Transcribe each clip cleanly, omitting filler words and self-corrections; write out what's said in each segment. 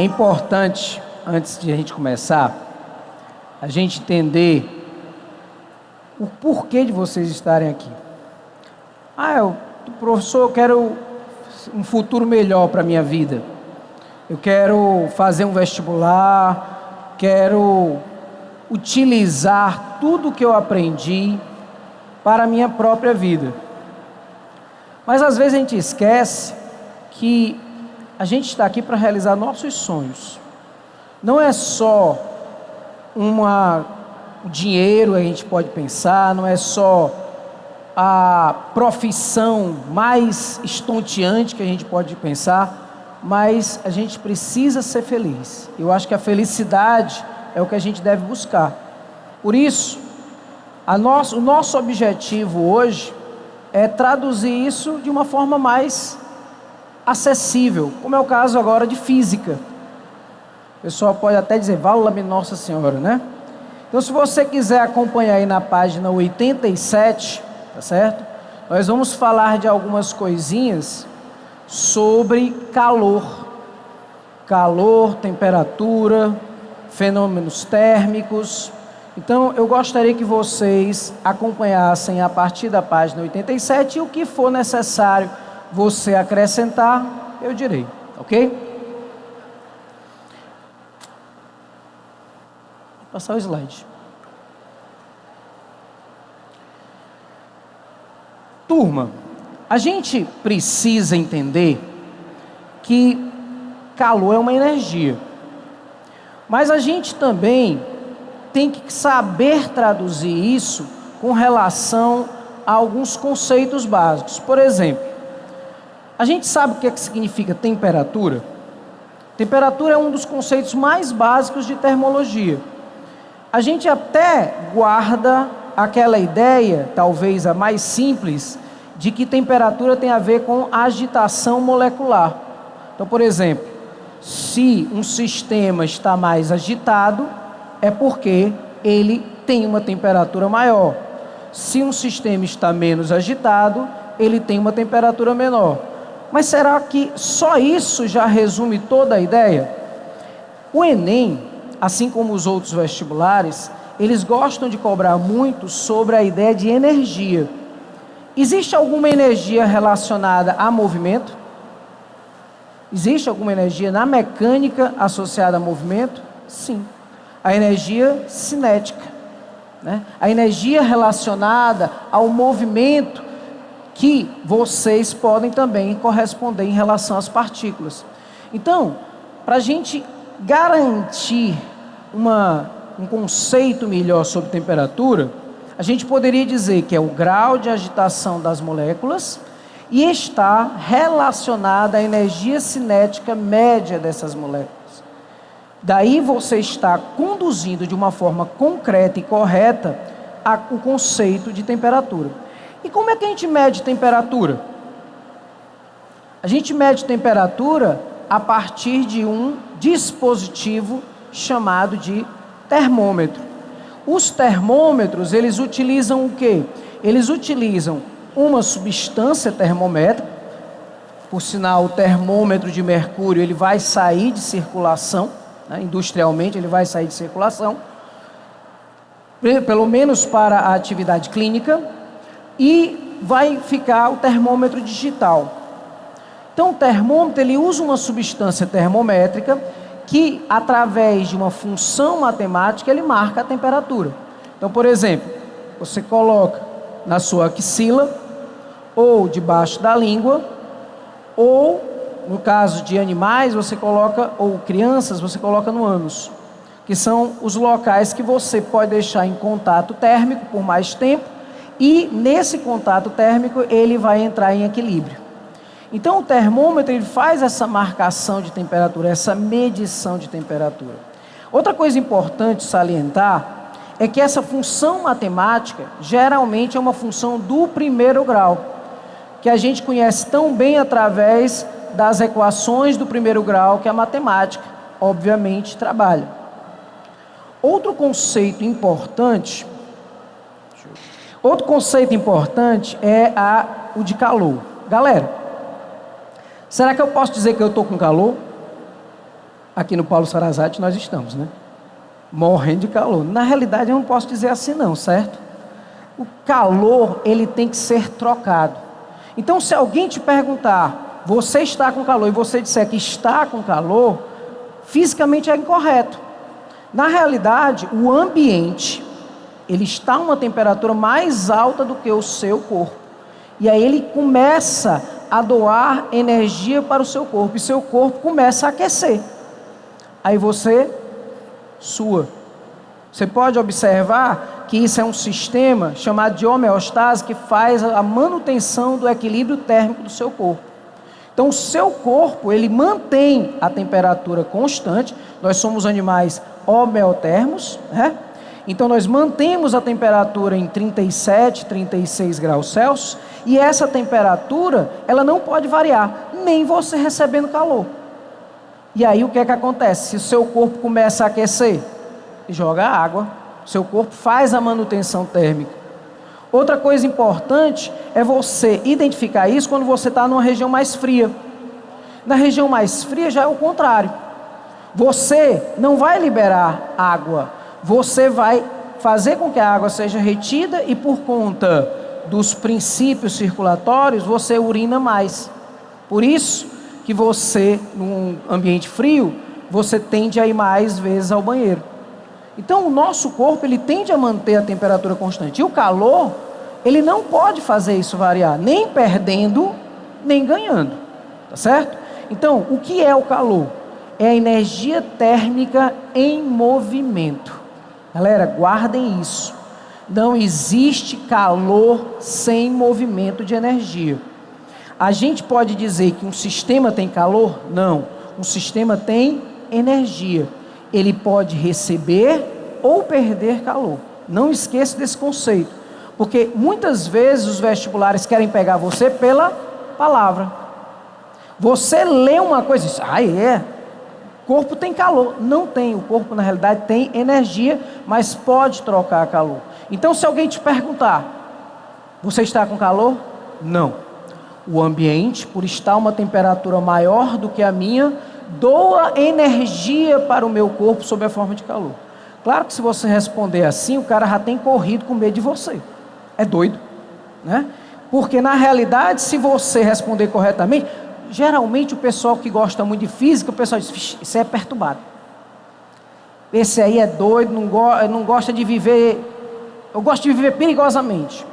É importante, antes de a gente começar, a gente entender o porquê de vocês estarem aqui. Professor, eu quero um futuro melhor para a minha vida. Eu quero fazer um vestibular, quero utilizar tudo que eu aprendi para a minha própria vida. Mas às vezes a gente esquece que a gente está aqui para realizar nossos sonhos. Não é só o dinheiro que a gente pode pensar, não é só a profissão mais estonteante que a gente pode pensar, mas a gente precisa ser feliz. Eu acho que a felicidade é o que a gente deve buscar. Por isso, o nosso objetivo hoje é traduzir isso de uma forma mais acessível, como é o caso agora de física. O pessoal pode até dizer, vala-me Nossa Senhora, né? Então, se você quiser acompanhar aí na página 87, tá certo? Nós vamos falar de algumas coisinhas sobre calor. Calor, temperatura, fenômenos térmicos. Então, eu gostaria que vocês acompanhassem a partir da página 87 e o que for necessário você acrescentar, eu direi, ok? Vou passar o slide. Turma, a gente precisa entender que calor é uma energia, mas a gente também tem que saber traduzir isso com relação a alguns conceitos básicos. Por exemplo, a gente sabe o que significa temperatura? Temperatura é um dos conceitos mais básicos de termologia. A gente até guarda aquela ideia, talvez a mais simples, de que temperatura tem a ver com agitação molecular. Então, por exemplo, se um sistema está mais agitado, é porque ele tem uma temperatura maior. Se um sistema está menos agitado, ele tem uma temperatura menor. Mas será que só isso já resume toda a ideia? O Enem, assim como os outros vestibulares, eles gostam de cobrar muito sobre a ideia de energia. Existe alguma energia relacionada a movimento? Existe alguma energia na mecânica associada a movimento? Sim. A energia cinética, né? A energia relacionada ao movimento que vocês podem também corresponder em relação às partículas. Então, para a gente garantir um conceito melhor sobre temperatura, a gente poderia dizer que é o grau de agitação das moléculas e está relacionada à energia cinética média dessas moléculas. Daí você está conduzindo de uma forma concreta e correta o conceito de temperatura. E como é que a gente mede temperatura? A gente mede temperatura a partir de um dispositivo chamado de termômetro. Os termômetros, eles utilizam o quê? Eles utilizam uma substância termométrica. Por sinal, o termômetro de mercúrio, ele vai sair de circulação, né? Industrialmente ele vai sair de circulação, pelo menos para a atividade clínica, e vai ficar o termômetro digital. Então o termômetro, ele usa uma substância termométrica que, através de uma função matemática, ele marca a temperatura. Então, por exemplo, você coloca na sua axila, ou debaixo da língua, ou, no caso de animais, você coloca, ou crianças, você coloca no ânus, que são os locais que você pode deixar em contato térmico por mais tempo, e nesse contato térmico ele vai entrar em equilíbrio. Então o termômetro, ele faz essa marcação de temperatura, essa medição de temperatura. Outra coisa importante salientar é que essa função matemática geralmente é uma função do primeiro grau, que a gente conhece tão bem através das equações do primeiro grau que a matemática, obviamente, trabalha. Outro conceito importante é o de calor. Galera, será que eu posso dizer que eu estou com calor? Aqui no Paulo Sarazate nós estamos, né? Morrendo de calor. Na realidade eu não posso dizer assim não, certo? O calor, ele tem que ser trocado. Então se alguém te perguntar, você está com calor, e você disser que está com calor, fisicamente é incorreto. Na realidade, o ambiente, ele está a uma temperatura mais alta do que o seu corpo. E aí ele começa a doar energia para o seu corpo, e seu corpo começa a aquecer. Aí você sua. Você pode observar que isso é um sistema chamado de homeostase, que faz a manutenção do equilíbrio térmico do seu corpo. Então o seu corpo, ele mantém a temperatura constante. Nós somos animais homeotermos, né? Então nós mantemos a temperatura em 37, 36 graus Celsius, e essa temperatura, ela não pode variar, nem você recebendo calor. E aí o que é que acontece? Se o seu corpo começa a aquecer, joga água, seu corpo faz a manutenção térmica. Outra coisa importante é você identificar isso quando você está numa região mais fria. Na região mais fria já é o contrário. Você não vai liberar água, você vai fazer com que a água seja retida, e por conta dos princípios circulatórios, você urina mais. Por isso que você, num ambiente frio, você tende a ir mais vezes ao banheiro. Então o nosso corpo, ele tende a manter a temperatura constante. E o calor, ele não pode fazer isso variar, nem perdendo, nem ganhando. Tá certo? Então, o que é o calor? É a energia térmica em movimento. Galera, guardem isso. Não existe calor sem movimento de energia. A gente pode dizer que um sistema tem calor? Não. Um sistema tem energia. Ele pode receber ou perder calor. Não esqueça desse conceito. Porque muitas vezes os vestibulares querem pegar você pela palavra. Você lê uma coisa e diz, o corpo tem calor. Não tem, o corpo na realidade tem energia, mas pode trocar calor. Então se alguém te perguntar, você está com calor? Não. O ambiente, por estar uma temperatura maior do que a minha, doa energia para o meu corpo sob a forma de calor. Claro que se você responder assim, o cara já tem corrido com medo de você. É doido, né? Porque na realidade, se você responder corretamente, geralmente o pessoal que gosta muito de física, o pessoal diz, isso é perturbado. Esse aí é doido, não gosta de viver, eu gosto de viver perigosamente.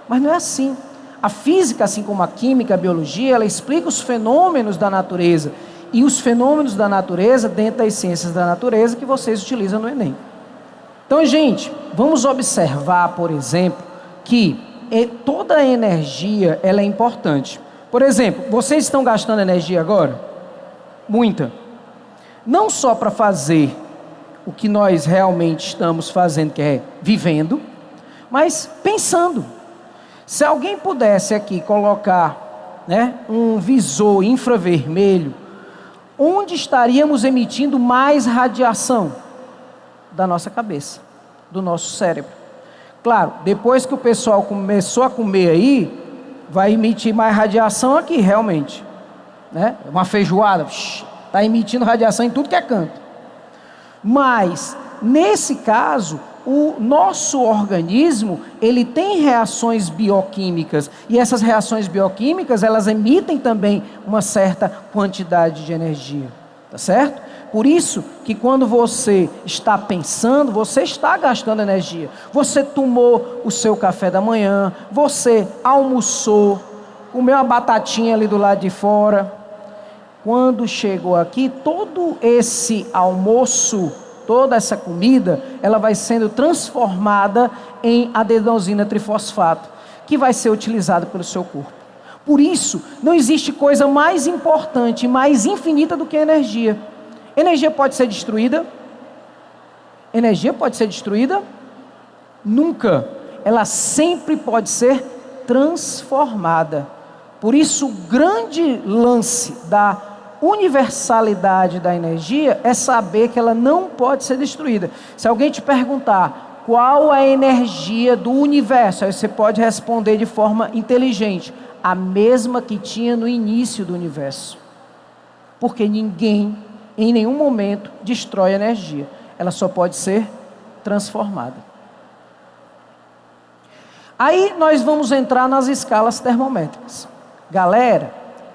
Mas não é assim. A física, assim como a química, a biologia, ela explica os fenômenos da natureza. E os fenômenos da natureza, dentro das ciências da natureza, que vocês utilizam no Enem. Então, gente, vamos observar, por exemplo, que toda a energia, ela é importante. Por exemplo, vocês estão gastando energia agora? Muita. Não só para fazer o que nós realmente estamos fazendo, que é vivendo, mas pensando. Se alguém pudesse aqui colocar, né, um visor infravermelho, onde estaríamos emitindo mais radiação? Da nossa cabeça, do nosso cérebro. Claro, depois que o pessoal começou a comer aí, vai emitir mais radiação aqui, realmente, né? Uma feijoada, está emitindo radiação em tudo que é canto. Mas, nesse caso, o nosso organismo, ele tem reações bioquímicas, e essas reações bioquímicas, elas emitem também uma certa quantidade de energia, tá certo? Por isso que quando você está pensando, você está gastando energia. Você tomou o seu café da manhã, você almoçou, comeu uma batatinha ali do lado de fora. Quando chegou aqui, todo esse almoço, toda essa comida, ela vai sendo transformada em adenosina trifosfato, que vai ser utilizada pelo seu corpo. Por isso, não existe coisa mais importante, mais infinita do que a energia. Energia pode ser destruída? Energia pode ser destruída? Nunca. Ela sempre pode ser transformada. Por isso, o grande lance da universalidade da energia é saber que ela não pode ser destruída. Se alguém te perguntar qual a energia do universo, aí você pode responder de forma inteligente: a mesma que tinha no início do universo. Porque ninguém em nenhum momento destrói energia. Ela só pode ser transformada. Aí nós vamos entrar nas escalas termométricas. Galera,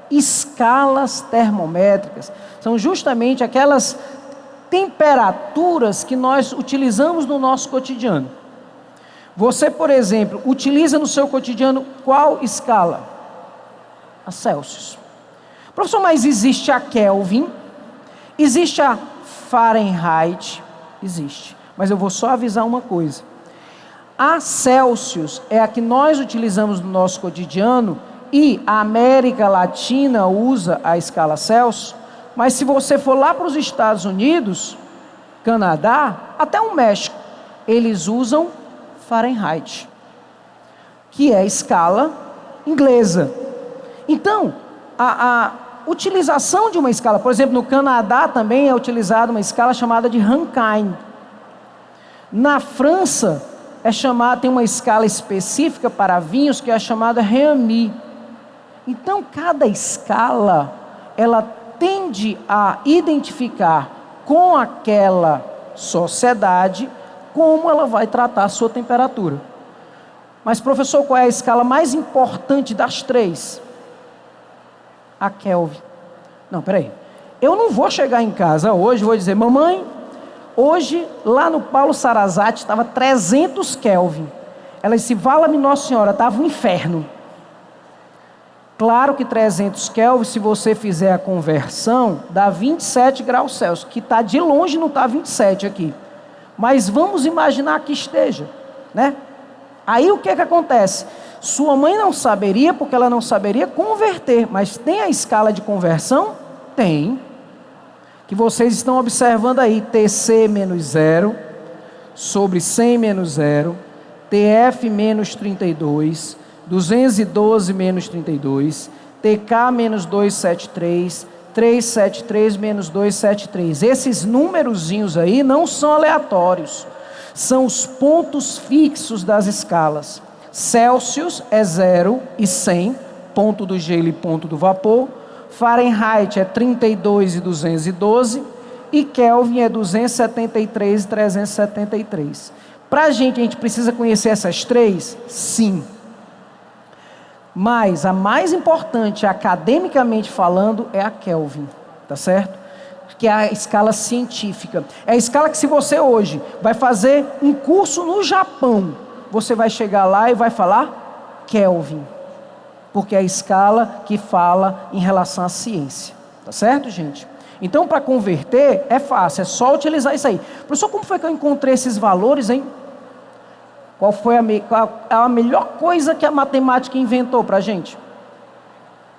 escalas termométricas são justamente aquelas temperaturas que nós utilizamos no nosso cotidiano. Você, por exemplo, utiliza no seu cotidiano qual escala? A Celsius. Professor, mas existe a Kelvin, existe a Fahrenheit, existe. Mas eu vou só avisar uma coisa. A Celsius é a que nós utilizamos no nosso cotidiano e a América Latina usa a escala Celsius, mas se você for lá para os Estados Unidos, Canadá, até o México, eles usam Fahrenheit, que é a escala inglesa. Então, a utilização de uma escala, por exemplo, no Canadá também é utilizada uma escala chamada de Rankine. Na França, tem uma escala específica para vinhos que é chamada Rémy. Então, cada escala, ela tende a identificar com aquela sociedade como ela vai tratar a sua temperatura. Mas, professor, qual é a escala mais importante das três? A Kelvin. Não, peraí. Eu não vou chegar em casa hoje e vou dizer, mamãe, hoje lá no Paulo Sarazate estava 300 Kelvin. Ela disse, vala-me Nossa Senhora, estava um inferno. Claro que 300 Kelvin, se você fizer a conversão, dá 27 graus Celsius, que está de longe, não está 27 aqui. Mas vamos imaginar que esteja, né? Aí o que acontece? Sua mãe não saberia, porque ela não saberia converter, mas tem a escala de conversão? Tem. Que vocês estão observando aí, TC menos 0, sobre 100 menos 0, TF menos 32, 212 menos 32, TK menos 273, 373 menos 273. Esses númerozinhos aí não são aleatórios, são os pontos fixos das escalas. Celsius é 0 e 100, ponto do gelo e ponto do vapor. Fahrenheit é 32 e 212, e Kelvin é 273 e 373. Para a gente precisa conhecer essas três? Sim. Mas a mais importante, academicamente falando, é a Kelvin, tá certo? Que é a escala científica. É a escala que, se você hoje vai fazer um curso no Japão, você vai chegar lá e vai falar Kelvin, porque é a escala que fala em relação à ciência, tá certo, gente? Então, para converter, é fácil, é só utilizar isso aí. Professor, como foi que eu encontrei esses valores, hein? Qual foi a melhor coisa que a matemática inventou para a gente?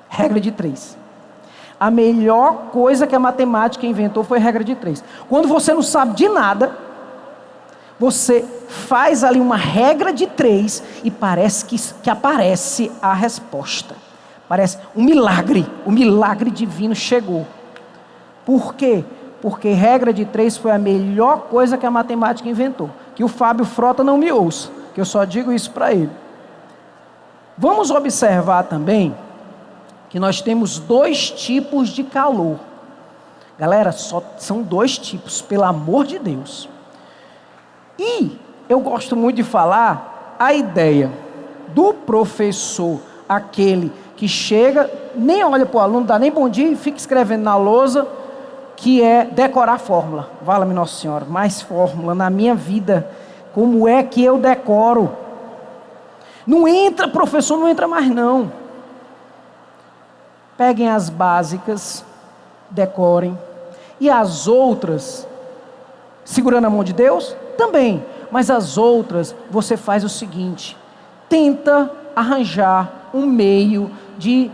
Regra de 3. A melhor coisa que a matemática inventou foi a regra de 3. Quando você não sabe de nada, você faz ali uma regra de 3 e parece que aparece a resposta. Parece um milagre. O milagre divino chegou. Por quê? Porque regra de 3 foi a melhor coisa que a matemática inventou. Que o Fábio Frota não me ouça, que eu só digo isso para ele. Vamos observar também que nós temos 2 tipos de calor. Galera, só são 2 tipos, pelo amor de Deus. E eu gosto muito de falar a ideia do professor, aquele que chega, nem olha para o aluno, dá nem bom dia e fica escrevendo na lousa, que é decorar a fórmula. Vala-me Nossa Senhora, mais fórmula na minha vida. Como é que eu decoro? Não entra, professor, não entra mais não. Peguem as básicas, decorem. E as outras, segurando a mão de Deus, também. Mas as outras, você faz o seguinte: tenta arranjar um meio de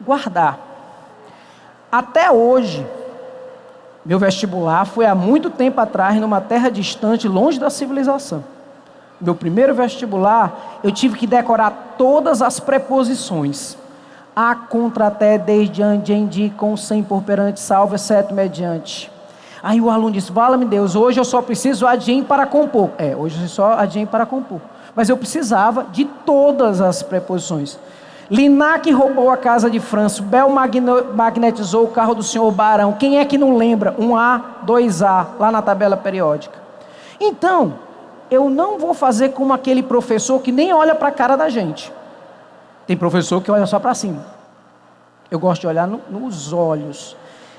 guardar. Até hoje, meu vestibular foi há muito tempo atrás, numa terra distante, longe da civilização. Meu primeiro vestibular, eu tive que decorar todas as preposições. A, contra, até, desde, ante, em, de, com, sem, por, perante, salvo, exceto, mediante. Aí o aluno disse, vala-me Deus, hoje eu só preciso ad em para compor. Hoje eu só ad em para compor. Mas eu precisava de todas as preposições. Linac roubou a casa de Franço. Bell magnetizou o carro do senhor Barão. Quem é que não lembra? 1A, 2A, lá na tabela periódica. Então, eu não vou fazer como aquele professor que nem olha para a cara da gente. Tem professor que olha só para cima. Eu gosto de olhar nos olhos.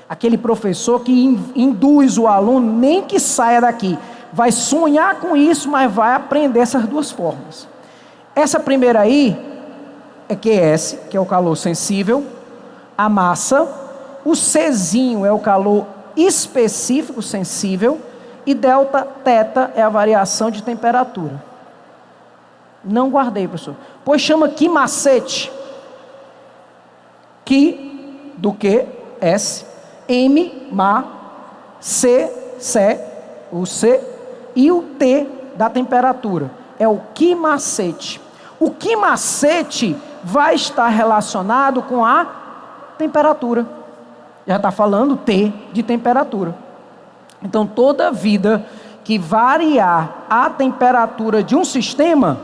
Aquele professor que induz o aluno, nem que saia daqui. Vai sonhar com isso, mas vai aprender essas duas formas. Essa primeira aí é QS, que é o calor sensível, a massa. O Czinho é o calor específico sensível. E delta, teta, é a variação de temperatura. Não guardei, professor. Pois chama que macete. Que, do que, S, M, ma, C, o C, e o T da temperatura. É o que macete. O que macete vai estar relacionado com a temperatura. Já está falando T de temperatura. Então, toda vida que variar a temperatura de um sistema,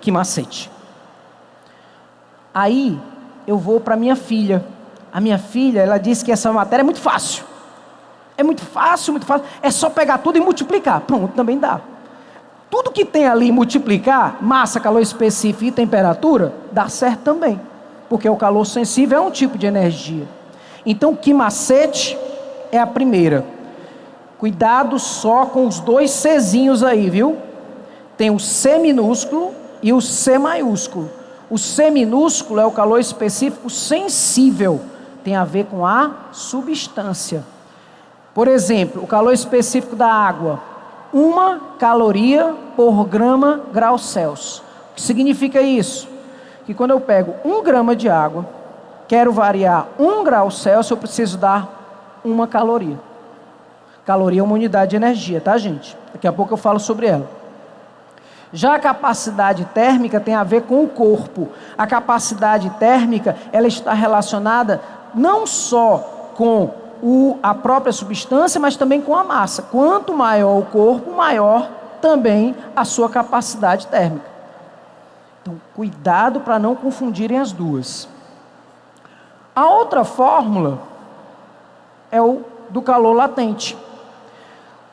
que macete. Aí, eu vou para minha filha. A minha filha, ela disse que essa matéria é muito fácil. É muito fácil, muito fácil. É só pegar tudo e multiplicar. Pronto, também dá. Tudo que tem ali multiplicar, massa, calor específico e temperatura, dá certo também. Porque o calor sensível é um tipo de energia. Então, que macete é a primeira. Cuidado só com os dois Czinhos aí, viu? Tem o C minúsculo e o C maiúsculo. O C minúsculo é o calor específico sensível. Tem a ver com a substância. Por exemplo, o calor específico da água. 1 caloria por grama grau Celsius. O que significa isso? Que quando eu pego 1 grama de água, quero variar 1 grau Celsius, eu preciso dar 1 caloria. Caloria é uma unidade de energia, tá, gente? Daqui a pouco eu falo sobre ela. Já a capacidade térmica tem a ver com o corpo. A capacidade térmica, ela está relacionada não só com a própria substância, mas também com a massa. Quanto maior o corpo, maior também a sua capacidade térmica. Então, cuidado para não confundirem as duas. A outra fórmula é o do calor latente.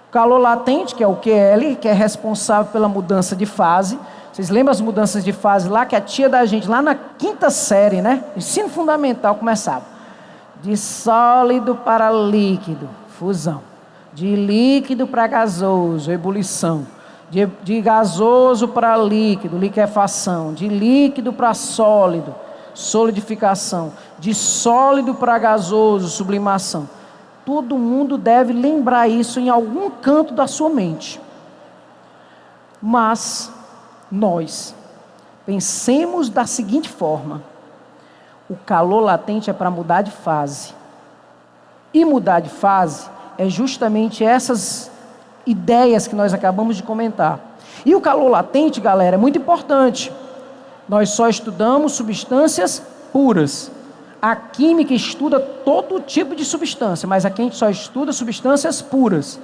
O calor latente, que é o QL, que é responsável pela mudança de fase. Vocês lembram as mudanças de fase lá que a tia da gente, lá na 5ª série, né? Ensino fundamental, começava. De sólido para líquido, fusão. De líquido para gasoso, ebulição. De gasoso para líquido, liquefação. De líquido para sólido, solidificação. De sólido para gasoso, sublimação. Todo mundo deve lembrar isso em algum canto da sua mente. Mas nós pensemos da seguinte forma: o calor latente é para mudar de fase. E mudar de fase é justamente essas ideias que nós acabamos de comentar. E o calor latente, galera, é muito importante. Nós só estudamos substâncias puras. A química estuda todo tipo de substância, mas aqui a gente só estuda substâncias puras.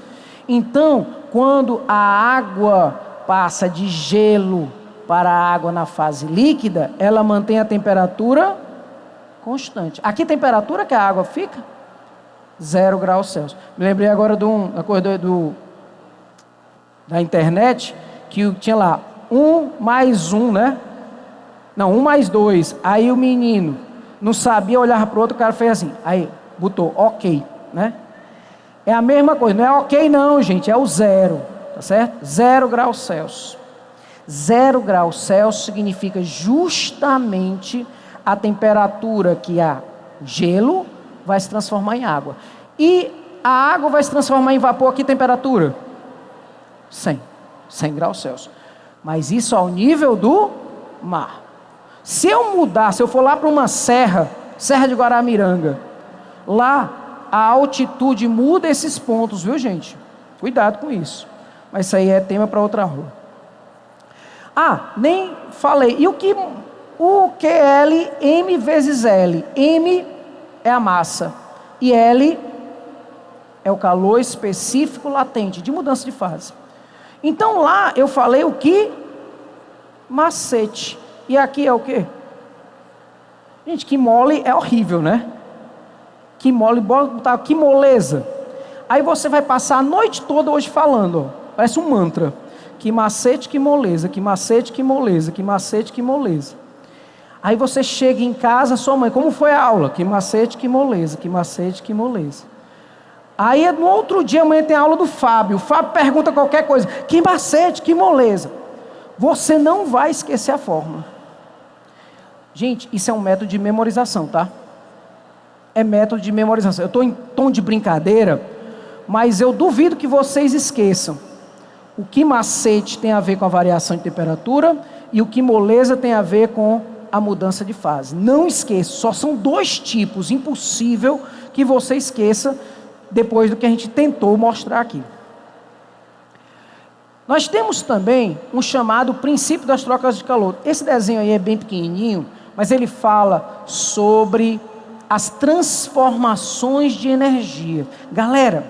Então, quando a água passa de gelo para a água na fase líquida, ela mantém a temperatura constante. A que temperatura que a água fica? 0 graus Celsius. Me lembrei agora da coisa da internet, que tinha lá 1 mais 1, né? Não, 1 mais 2. Aí o menino não sabia, olhar para o outro, o cara fez assim, aí botou ok, né? É a mesma coisa, não é ok não, gente, é o 0, tá certo? 0 graus Celsius. 0 graus Celsius significa justamente a temperatura que a gelo vai se transformar em água. E a água vai se transformar em vapor a que temperatura? 100 graus Celsius. Mas isso ao nível do mar. Se eu for lá para uma serra de Guaramiranga, lá a altitude muda esses pontos, viu, gente? Cuidado com isso. Mas isso aí é tema para outra rua. Ah, nem falei. E o QL, M vezes L. M é a massa. E L é o calor específico latente, de mudança de fase. Então lá eu falei o que? Macete. E aqui é o quê? Gente, que mole é horrível, né? Que mole, botar que moleza. Aí você vai passar a noite toda hoje falando, ó, parece um mantra. Que macete, que moleza, que macete, que moleza, que macete, que moleza. Aí você chega em casa, sua mãe, como foi a aula? Que macete, que moleza, que macete, que moleza. Aí no outro dia amanhã tem a aula do Fábio. O Fábio pergunta qualquer coisa. Que macete, que moleza. Você não vai esquecer a fórmula. Gente, isso é um método de memorização, tá? É método de memorização. Eu estou em tom de brincadeira, mas eu duvido que vocês esqueçam. O que macete tem a ver com a variação de temperatura e o que moleza tem a ver com a mudança de fase. Não esqueça, só são 2 tipos, impossível que você esqueça depois do que a gente tentou mostrar aqui. Nós temos também um chamado princípio das trocas de calor. Esse desenho aí é bem pequenininho, mas ele fala sobre as transformações de energia. Galera,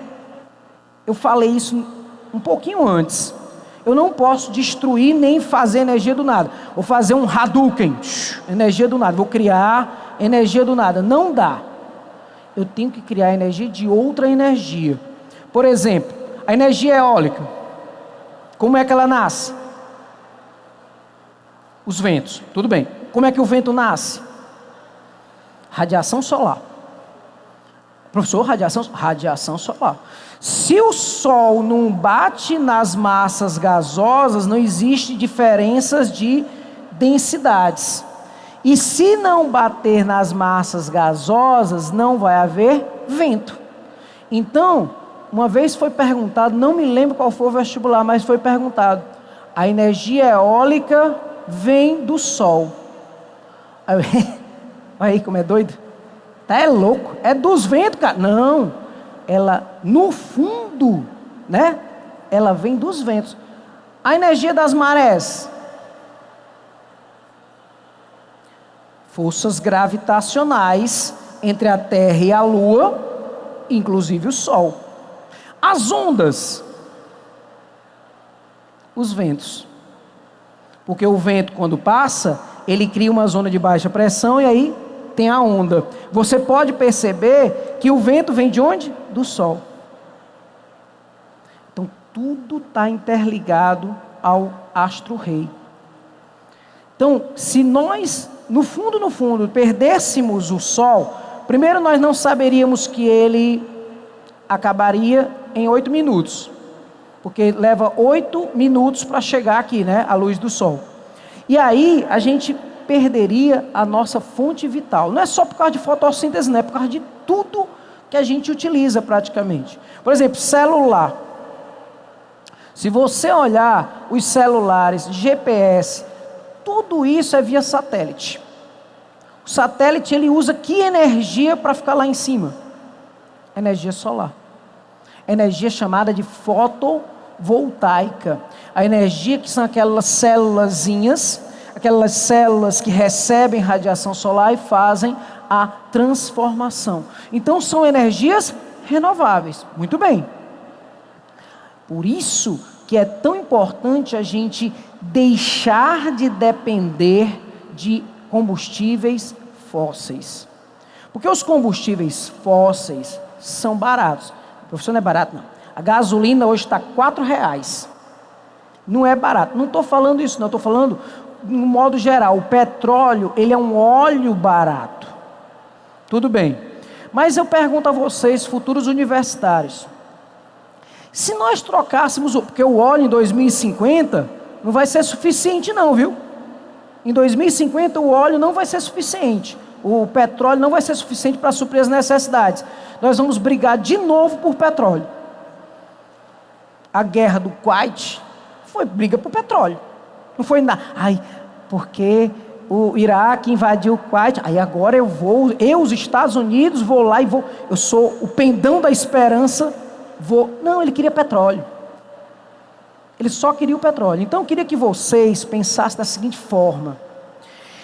eu falei isso um pouquinho antes. Eu não posso destruir nem fazer energia do nada. Vou fazer um Hadouken, energia do nada. Vou criar energia do nada. Não dá. Eu tenho que criar energia de outra energia. Por exemplo, a energia eólica. Como é que ela nasce? Os ventos. Tudo bem. Como é que o vento nasce? Radiação solar. Professor, radiação solar. Se o Sol não bate nas massas gasosas, não existe diferenças de densidades. E se não bater nas massas gasosas, não vai haver vento. Então, uma vez foi perguntado, não me lembro qual foi o vestibular, mas foi perguntado, a energia eólica vem do Sol. Olha aí como é doido. Tá, é louco, é dos ventos, cara. Não, ela no fundo, né? Ela vem dos ventos. A energia das marés. Forças gravitacionais entre a Terra e a Lua, inclusive o Sol. As ondas. Os ventos. Porque o vento, quando passa, ele cria uma zona de baixa pressão e aí tem a onda. Você pode perceber que o vento vem de onde? Do Sol. Então, tudo está interligado ao astro-rei. Então, se nós, no fundo, perdêssemos o Sol, primeiro nós não saberíamos que ele acabaria em 8 minutos. Porque leva 8 minutos para chegar aqui, né? A luz do Sol. E aí, a gente perderia a nossa fonte vital. Não é só por causa de fotossíntese, não é por causa de tudo que a gente utiliza praticamente. Por exemplo, celular. Se você olhar os celulares, GPS, tudo isso é via satélite. O satélite, ele usa que energia para ficar lá em cima? Energia solar. Energia chamada de fotovoltaica. A energia que são aquelas célulazinhas, aquelas células que recebem radiação solar e fazem a transformação. Então são energias renováveis. Muito bem. Por isso que é tão importante a gente deixar de depender de combustíveis fósseis. Porque os combustíveis fósseis são baratos. Professor, não é barato não. A gasolina hoje está R$4. Não é barato. Não estou falando isso não, estou falando no modo geral. O petróleo, ele é um óleo barato. Tudo bem. Mas eu pergunto a vocês, futuros universitários, se nós trocássemos, porque o óleo em 2050 não vai ser suficiente não, viu? Em 2050 o óleo não vai ser suficiente. O petróleo não vai ser suficiente para suprir as necessidades. Nós vamos brigar de novo por petróleo. A guerra do Kuwait foi briga por petróleo. Não foi nada. Ai, porque o Iraque invadiu o Kuwait. Aí agora os Estados Unidos, vou lá e vou. Eu sou o pendão da esperança. Não, ele queria petróleo. Ele só queria o petróleo. Então eu queria que vocês pensassem da seguinte forma: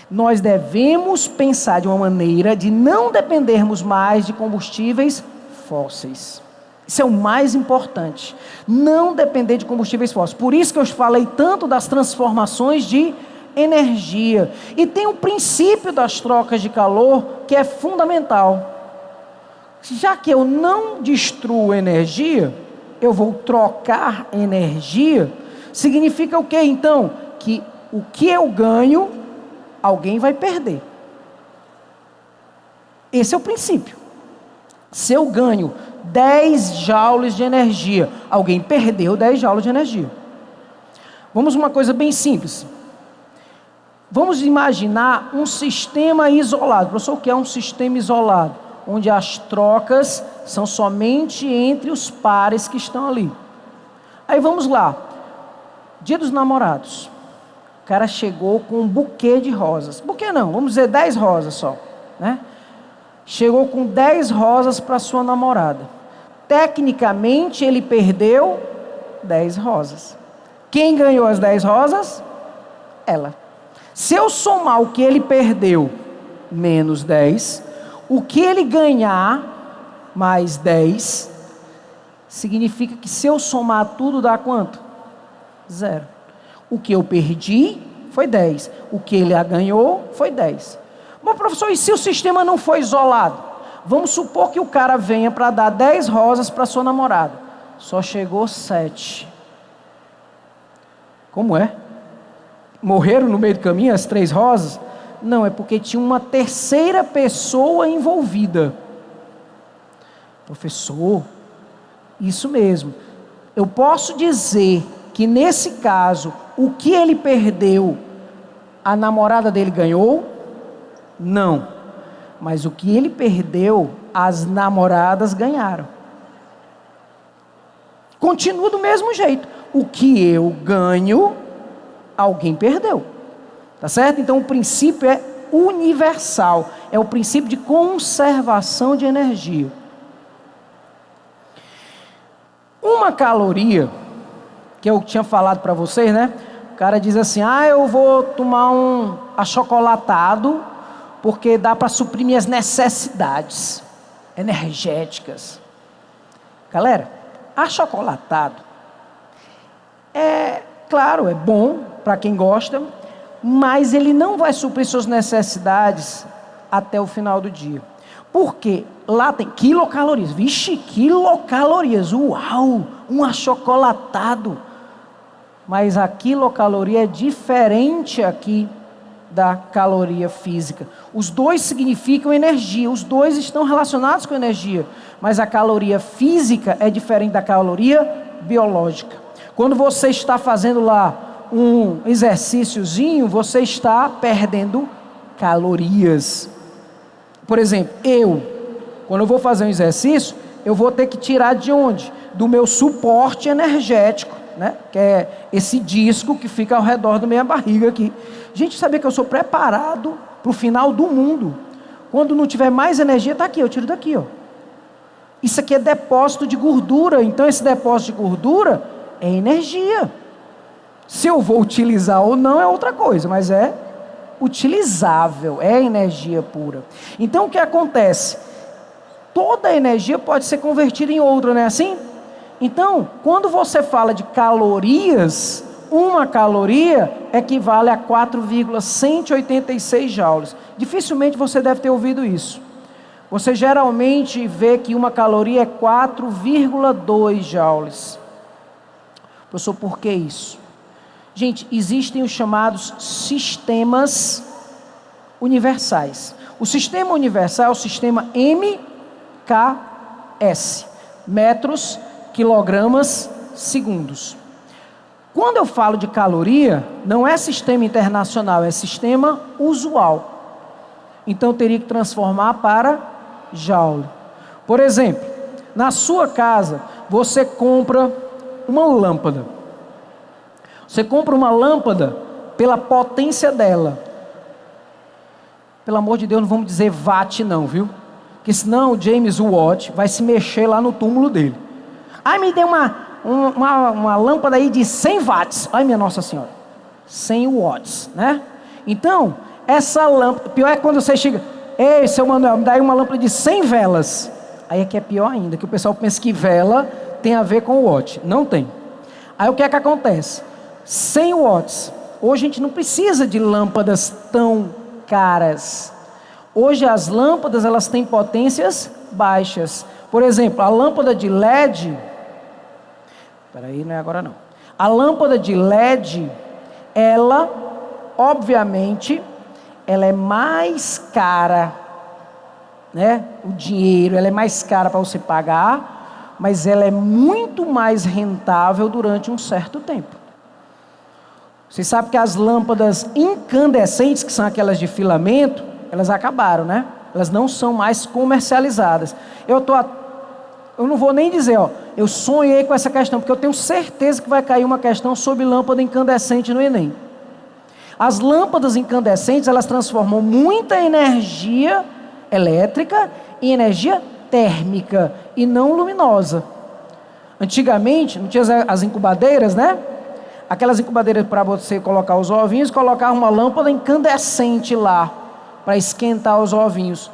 nós devemos pensar de uma maneira de não dependermos mais de combustíveis fósseis. Isso é o mais importante. Não depender de combustíveis fósseis. Por isso que eu falei tanto das transformações de energia. E tem o princípio das trocas de calor que é fundamental. Já que eu não destruo energia, eu vou trocar energia, significa o quê então? Que o que eu ganho, alguém vai perder. Esse é o princípio. Se eu ganho 10 joules de energia, alguém perdeu 10 joules de energia. Vamos uma coisa bem simples. Vamos imaginar um sistema isolado. Professor, o que é um sistema isolado? Onde as trocas são somente entre os pares que estão ali. Aí vamos lá. Dia dos Namorados. O cara chegou com um buquê de rosas. Buquê não, vamos dizer 10 rosas só, né? Chegou com 10 rosas para sua namorada. Tecnicamente ele perdeu 10 rosas. Quem ganhou as 10 rosas? Ela. Se eu somar o que ele perdeu menos 10, o que ele ganhar mais 10, significa que se eu somar tudo dá quanto? 0. O que eu perdi foi 10. O que ele ganhou foi 10. Bom, professor, e se o sistema não foi isolado? Vamos supor que o cara venha para dar 10 rosas para sua namorada. Só chegou 7. Como é? Morreram no meio do caminho as 3 rosas? Não, é porque tinha uma terceira pessoa envolvida. Professor, isso mesmo. Eu posso dizer que nesse caso, o que ele perdeu, a namorada dele ganhou? Não. Mas o que ele perdeu, as namoradas ganharam. Continua do mesmo jeito. O que eu ganho, alguém perdeu. Tá certo? Então o princípio é universal. É o princípio de conservação de energia. Uma caloria, que eu tinha falado para vocês, né? O cara diz assim, eu vou tomar um achocolatado, porque dá para suprir minhas necessidades energéticas. Galera, achocolatado, claro, é bom para quem gosta, mas ele não vai suprir suas necessidades até o final do dia. Porque lá tem quilocalorias. Vixe, quilocalorias. Uau, um achocolatado. Mas a quilocaloria é diferente aqui da caloria física. Os dois significam energia. Os dois estão relacionados com energia. Mas a caloria física é diferente da caloria biológica. Quando você está fazendo lá um exercíciozinho, você está perdendo calorias. Por exemplo, quando eu vou fazer um exercício, eu vou ter que tirar de onde? Do meu suporte energético, né? Que é esse disco que fica ao redor da minha barriga aqui. Gente, sabia que eu sou preparado para o final do mundo? Quando não tiver mais energia, está aqui, eu tiro daqui, ó. Isso aqui é depósito de gordura, então esse depósito de gordura é energia. Se eu vou utilizar ou não é outra coisa, mas é utilizável, é energia pura. Então o que acontece? Toda energia pode ser convertida em outra, não é assim? Então, quando você fala de calorias, uma caloria equivale a 4,186 joules. Dificilmente você deve ter ouvido isso. Você geralmente vê que uma caloria é 4,2 joules. Professor, por que isso? Gente, existem os chamados sistemas universais. O sistema universal é o sistema MKS, metros, quilogramas, segundos. Quando eu falo de caloria, não é sistema internacional, é sistema usual. Então eu teria que transformar para joule. Por exemplo, na sua casa, você compra uma lâmpada. Você compra uma lâmpada pela potência dela. Pelo amor de Deus, não vamos dizer watt não, viu? Porque senão o James Watt vai se mexer lá no túmulo dele. Me dê uma lâmpada aí de 100 watts. Ai, minha Nossa Senhora. 100 watts, né? Então, essa lâmpada... Pior é quando você chega... Ei, seu Manuel, me dá aí uma lâmpada de 100 velas. Aí é que é pior ainda, que o pessoal pensa que vela tem a ver com o watt. Não tem. Aí o que é que acontece? 100 watts. Hoje a gente não precisa de lâmpadas tão caras. Hoje as lâmpadas, elas têm potências baixas. Por exemplo, a lâmpada de LED, não é agora não. A lâmpada de LED, ela, obviamente, ela é mais cara, né? O dinheiro, ela é mais cara para você pagar, mas ela é muito mais rentável durante um certo tempo. Você sabe que as lâmpadas incandescentes, que são aquelas de filamento, elas acabaram, né? Elas não são mais comercializadas. Eu não vou nem dizer, eu sonhei com essa questão, porque eu tenho certeza que vai cair uma questão sobre lâmpada incandescente no Enem. As lâmpadas incandescentes, elas transformam muita energia elétrica em energia térmica e não luminosa. Antigamente, não tinha as incubadeiras, né? Aquelas incubadeiras para você colocar os ovinhos, colocava uma lâmpada incandescente lá, para esquentar os ovinhos.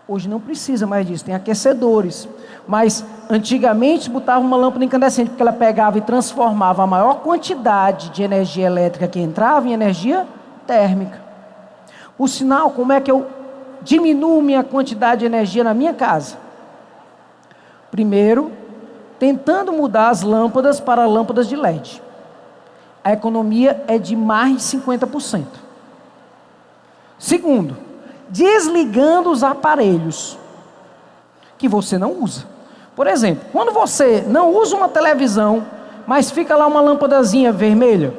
Hoje não precisa mais disso, tem aquecedores. Mas antigamente botava uma lâmpada incandescente, porque ela pegava e transformava a maior quantidade de energia elétrica que entrava em energia térmica. Por sinal, como é que eu diminuo minha quantidade de energia na minha casa? Primeiro, tentando mudar as lâmpadas para lâmpadas de LED. A economia é de mais de 50%. Segundo, desligando os aparelhos que você não usa. Por exemplo, quando você não usa uma televisão, mas fica lá uma lâmpadazinha vermelha,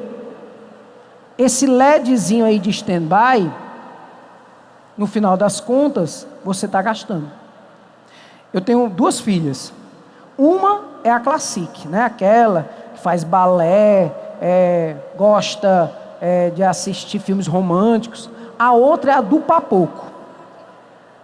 esse LEDzinho aí de stand-by, no final das contas, você está gastando. Eu tenho 2 filhas. Uma é a Classic, né? Aquela que faz balé, gosta de assistir filmes românticos. A outra é a do Papoco.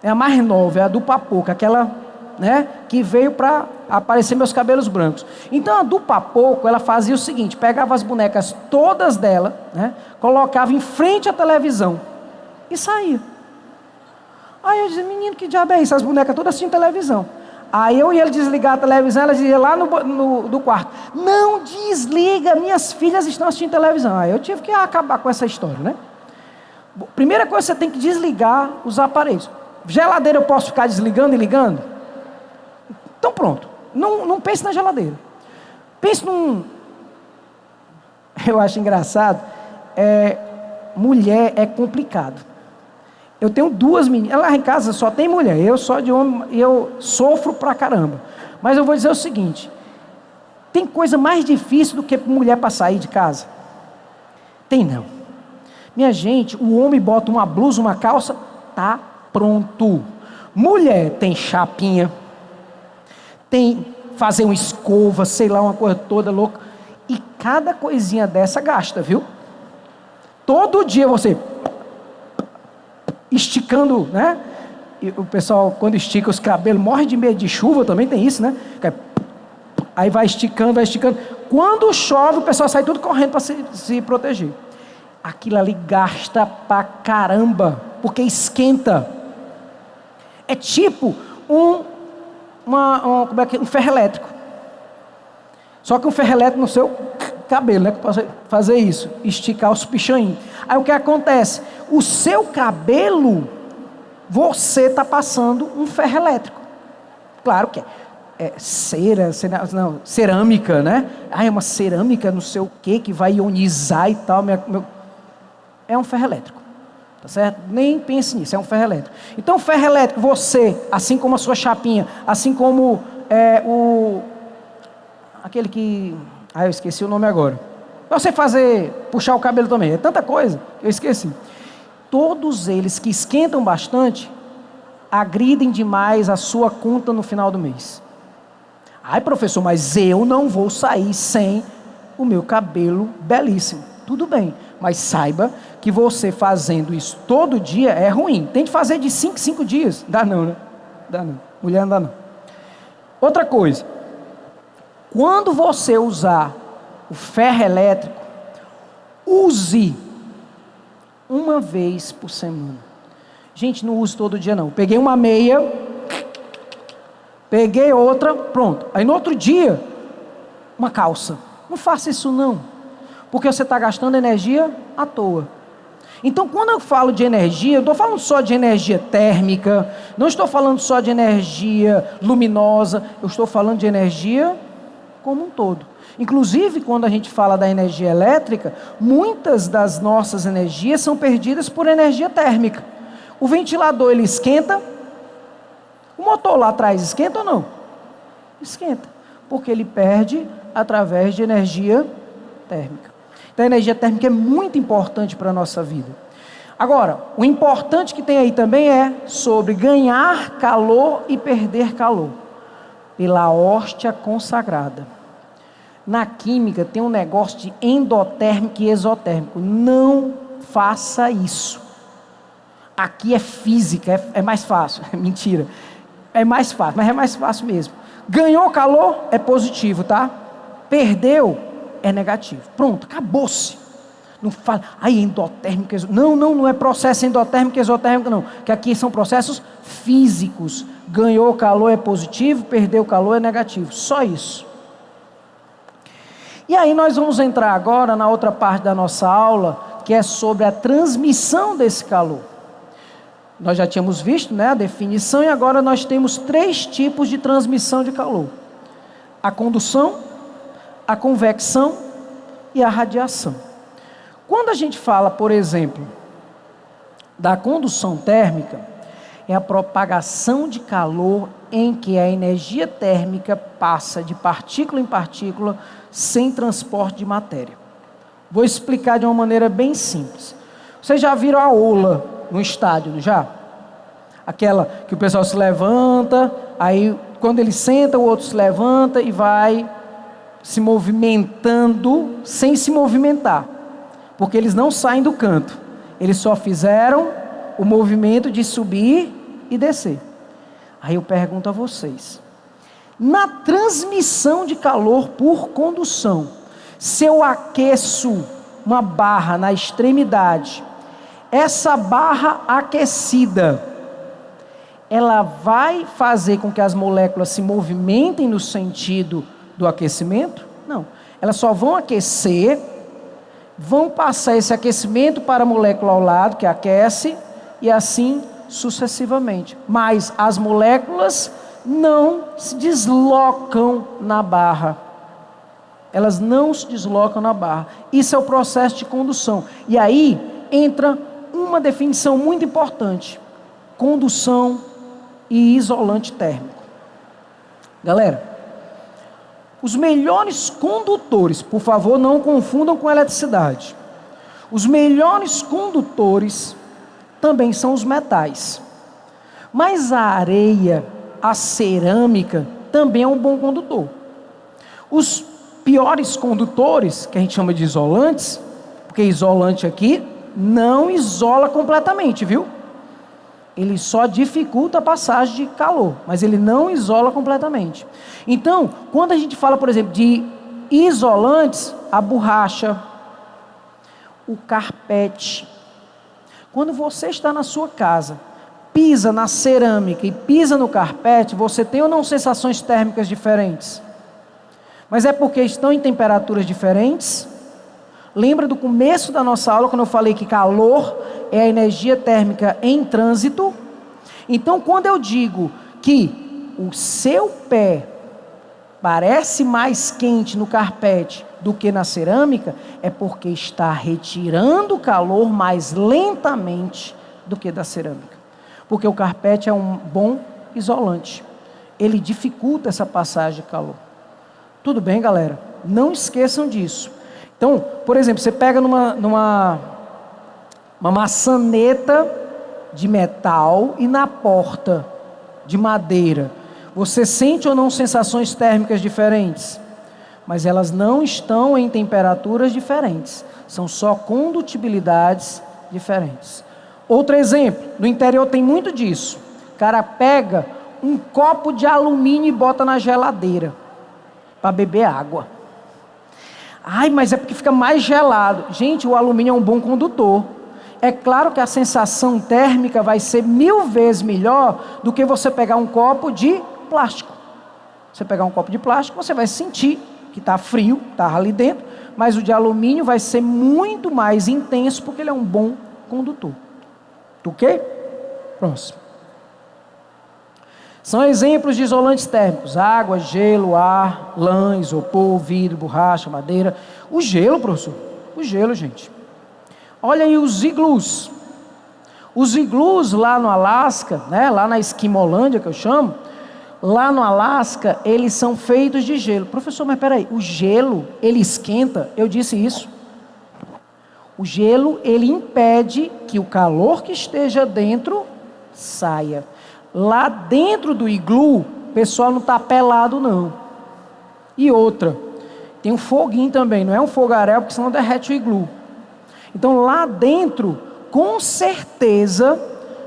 É a mais nova, é a do Papoco, aquela, né, que veio para aparecer meus cabelos brancos. Então a do Papoco, ela fazia o seguinte: pegava as bonecas todas dela, né, colocava em frente à televisão e saía. Aí eu dizia: menino, que diabo é isso? As bonecas todas assistindo televisão. Aí eu ia desligar a televisão, ela dizia lá no quarto: não desliga, minhas filhas estão assistindo televisão. Aí eu tive que acabar com essa história, né? Primeira coisa, você tem que desligar os aparelhos. Geladeira eu posso ficar desligando e ligando? Então pronto, não pense na geladeira. Pense num... Eu acho engraçado, mulher é complicado. Eu tenho 2 meninas, lá em casa só tem mulher, eu só de homem, e eu sofro pra caramba. Mas eu vou dizer o seguinte: tem coisa mais difícil do que mulher para sair de casa? Tem não. Minha gente, o homem bota uma blusa, uma calça, tá pronto. Mulher tem chapinha, tem fazer uma escova, sei lá, uma coisa toda louca. E cada coisinha dessa gasta, viu? Todo dia você esticando, né? E o pessoal, quando estica os cabelos, morre de medo de chuva, também tem isso, né? Aí vai esticando, vai esticando. Quando chove, o pessoal sai tudo correndo para se proteger. Aquilo ali gasta pra caramba, porque esquenta. É tipo um ferro elétrico. Só que um ferro elétrico no seu cabelo, né? Que pode fazer isso, esticar os pichainhos. Aí o que acontece? O seu cabelo, você está passando um ferro elétrico. Claro que é cerâmica, né? É uma cerâmica, não sei o que vai ionizar e tal. É um ferro elétrico, tá certo? Nem pense nisso, é um ferro elétrico. Então o ferro elétrico, você, assim como a sua chapinha, assim como aquele que... eu esqueci o nome agora. Pra você puxar o cabelo também, é tanta coisa que eu esqueci. Todos eles que esquentam bastante, agridem demais a sua conta no final do mês. Ai, professor, mas eu não vou sair sem o meu cabelo belíssimo. Tudo bem, mas saiba que você fazendo isso todo dia é ruim. Tente fazer de 5 dias. Dá não, né? Dá não. Mulher não dá não. Outra coisa. Quando você usar o ferro elétrico, use uma vez por semana. Gente, não use todo dia não. Peguei uma meia, peguei outra, pronto. Aí no outro dia, uma calça. Não faça isso não. porque você está gastando energia à toa. Então, quando eu falo de energia, eu estou falando só de energia térmica, não estou falando só de energia luminosa, eu estou falando de energia como um todo. Inclusive, quando a gente fala da energia elétrica, muitas das nossas energias são perdidas por energia térmica. O ventilador, ele esquenta, o motor lá atrás esquenta ou não? Esquenta, porque ele perde através de energia térmica. Então, a energia térmica é muito importante para a nossa vida. Agora, o importante que tem aí também é sobre ganhar calor e perder calor, pela hóstia consagrada. Na química tem um negócio de endotérmico e exotérmico. Não faça isso. Aqui é física, é mais fácil. Mentira. É mais fácil, mas é mais fácil mesmo. Ganhou calor, é positivo, tá? Perdeu, é negativo. Pronto, acabou-se. Não fala, endotérmico, não é processo endotérmico e exotérmico, não. Que aqui são processos físicos. Ganhou calor é positivo, perdeu calor é negativo. Só isso. E aí nós vamos entrar agora na outra parte da nossa aula, que é sobre a transmissão desse calor. Nós já tínhamos visto, né, a definição, e agora nós temos 3 tipos de transmissão de calor: a condução, a convecção e a radiação. Quando a gente fala, por exemplo, da condução térmica, é a propagação de calor em que a energia térmica passa de partícula em partícula sem transporte de matéria. Vou explicar de uma maneira bem simples. Vocês já viram a ola no estádio, não já? Aquela que o pessoal se levanta, aí quando ele senta, o outro se levanta e vai se movimentando sem se movimentar, porque eles não saem do canto, eles só fizeram o movimento de subir e descer. Aí eu pergunto a vocês, na transmissão de calor por condução, se eu aqueço uma barra na extremidade, essa barra aquecida, ela vai fazer com que as moléculas se movimentem no sentido do aquecimento? Não, elas só vão aquecer, vão passar esse aquecimento para a molécula ao lado, que aquece, e assim sucessivamente. Mas as moléculas não se deslocam na barra. Elas não se deslocam na barra. Isso é o processo de condução. E aí entra uma definição muito importante: condução e isolante térmico. Galera, os melhores condutores, por favor, não confundam com eletricidade. Os melhores condutores também são os metais. Mas a areia, a cerâmica, também é um bom condutor. Os piores condutores, que a gente chama de isolantes, porque isolante aqui não isola completamente, viu? Ele só dificulta a passagem de calor, mas ele não isola completamente. Então, quando a gente fala, por exemplo, de isolantes, a borracha, o carpete. Quando você está na sua casa, pisa na cerâmica e pisa no carpete, você tem ou não sensações térmicas diferentes? Mas é porque estão em temperaturas diferentes? Lembra do começo da nossa aula, quando eu falei que calor é a energia térmica em trânsito? Então, quando eu digo que o seu pé parece mais quente no carpete do que na cerâmica, é porque está retirando o calor mais lentamente do que da cerâmica. Porque o carpete é um bom isolante. Ele dificulta essa passagem de calor. Tudo bem, galera? Não esqueçam disso. Então, por exemplo, você pega uma maçaneta de metal e na porta de madeira. Você sente ou não sensações térmicas diferentes? Mas elas não estão em temperaturas diferentes. São só condutibilidades diferentes. Outro exemplo, no interior tem muito disso. O cara pega um copo de alumínio e bota na geladeira para beber água. Mas é porque fica mais gelado. Gente, o alumínio é um bom condutor. É claro que a sensação térmica vai ser 1000 vezes melhor do que você pegar um copo de plástico. Você pegar um copo de plástico, você vai sentir que está frio, está ali dentro, mas o de alumínio vai ser muito mais intenso porque ele é um bom condutor. Ok? Próximo. São exemplos de isolantes térmicos: água, gelo, ar, lã, isopor, vidro, borracha, madeira. O gelo, professor, o gelo, gente. Olha aí os iglus. Os iglus lá no Alasca, né, lá na Esquimolândia que eu chamo, lá no Alasca, eles são feitos de gelo. Professor, mas peraí, o gelo, ele esquenta? Eu disse isso. O gelo, ele impede que o calor que esteja dentro saia. Lá dentro do iglu, o pessoal não está pelado não. E outra, tem um foguinho também, não é um fogaréu, porque senão derrete o iglu. Então lá dentro, com certeza,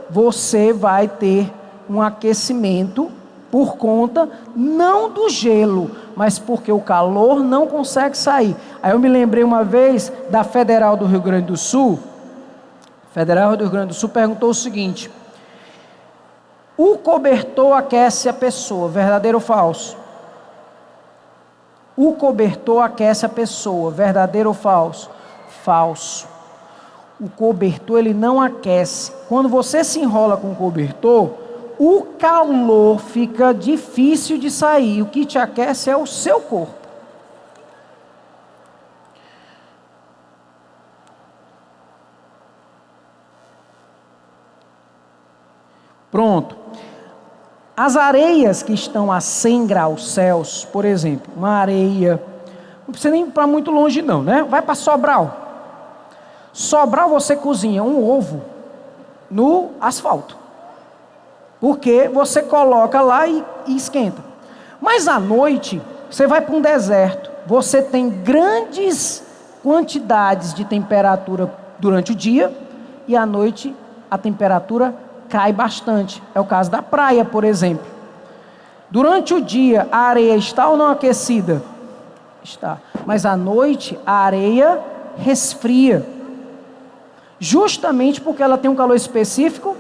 você vai ter um aquecimento por conta, não do gelo, mas porque o calor não consegue sair. Aí eu me lembrei uma vez da Federal do Rio Grande do Sul. A Federal do Rio Grande do Sul perguntou o seguinte: o cobertor aquece a pessoa, verdadeiro ou falso? O cobertor aquece a pessoa, verdadeiro ou falso? Falso. O cobertor, ele não aquece. Quando você se enrola com o cobertor, o calor fica difícil de sair. O que te aquece é o seu corpo. Pronto. As areias que estão a 100 graus Celsius, por exemplo, uma areia, não precisa nem ir para muito longe não, né? Vai para Sobral. Sobral você cozinha um ovo no asfalto. Porque você coloca lá e esquenta. Mas à noite, você vai para um deserto, você tem grandes quantidades de temperatura durante o dia, e à noite a temperatura cai bastante. É o caso da praia, por exemplo. Durante o dia, a areia está ou não aquecida? Está. Mas à noite, a areia resfria. Justamente porque ela tem um calor específico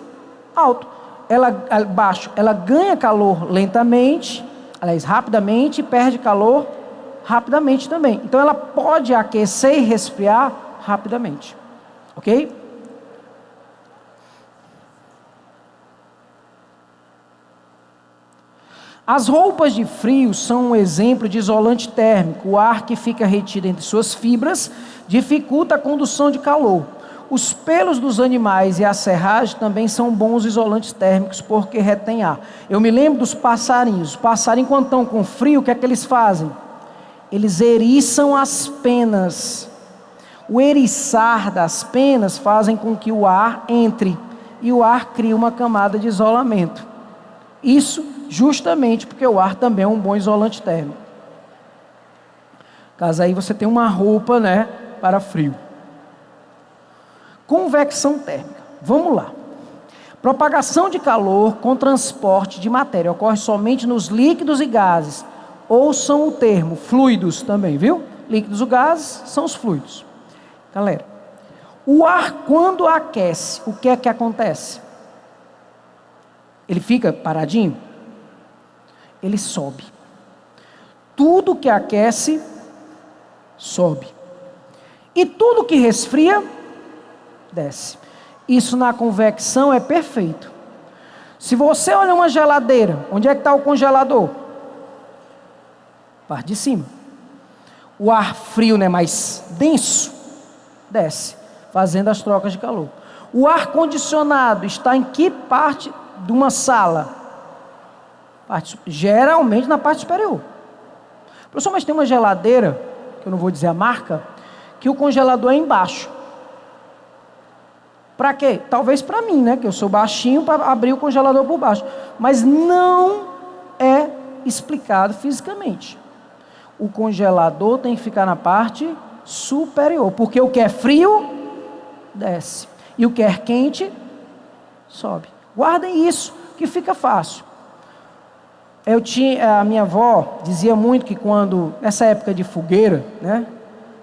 alto. Baixo, ela ganha calor lentamente, aliás, rapidamente, e perde calor rapidamente também. Então ela pode aquecer e resfriar rapidamente. Ok? As roupas de frio são um exemplo de isolante térmico. O ar que fica retido entre suas fibras dificulta a condução de calor. Os pelos dos animais e a serragem também são bons isolantes térmicos porque retêm ar. Eu me lembro dos passarinhos. Os passarinhos, quando estão com frio, o que é que eles fazem? Eles eriçam as penas. O eriçar das penas fazem com que o ar entre. E o ar cria uma camada de isolamento. Isso justamente porque o ar também é um bom isolante térmico. Caso aí você tem uma roupa, né, para frio. Convecção térmica. Vamos lá. Propagação de calor com transporte de matéria ocorre somente nos líquidos e gases. Ouçam o termo, fluidos também, viu? Líquidos e gases são os fluidos. Galera, o ar quando aquece, o que é que acontece? Ele fica paradinho? Ele sobe. Tudo que aquece, sobe. E tudo que resfria, desce. Isso na convecção é perfeito. Se você olha uma geladeira, onde é que está o congelador? Parte de cima. O ar frio, né, mais denso, desce, fazendo as trocas de calor. O ar condicionado está em que parte de uma sala? Geralmente na parte superior. Professor, mas tem uma geladeira, que eu não vou dizer a marca, que o congelador é embaixo. Para quê? Talvez para mim, né? Que eu sou baixinho, para abrir o congelador por baixo. Mas não é explicado fisicamente. O congelador tem que ficar na parte superior. Porque o que é frio, desce. E o que é quente, sobe. Guardem isso, que fica fácil. A minha avó dizia muito que quando, nessa época de fogueira, né?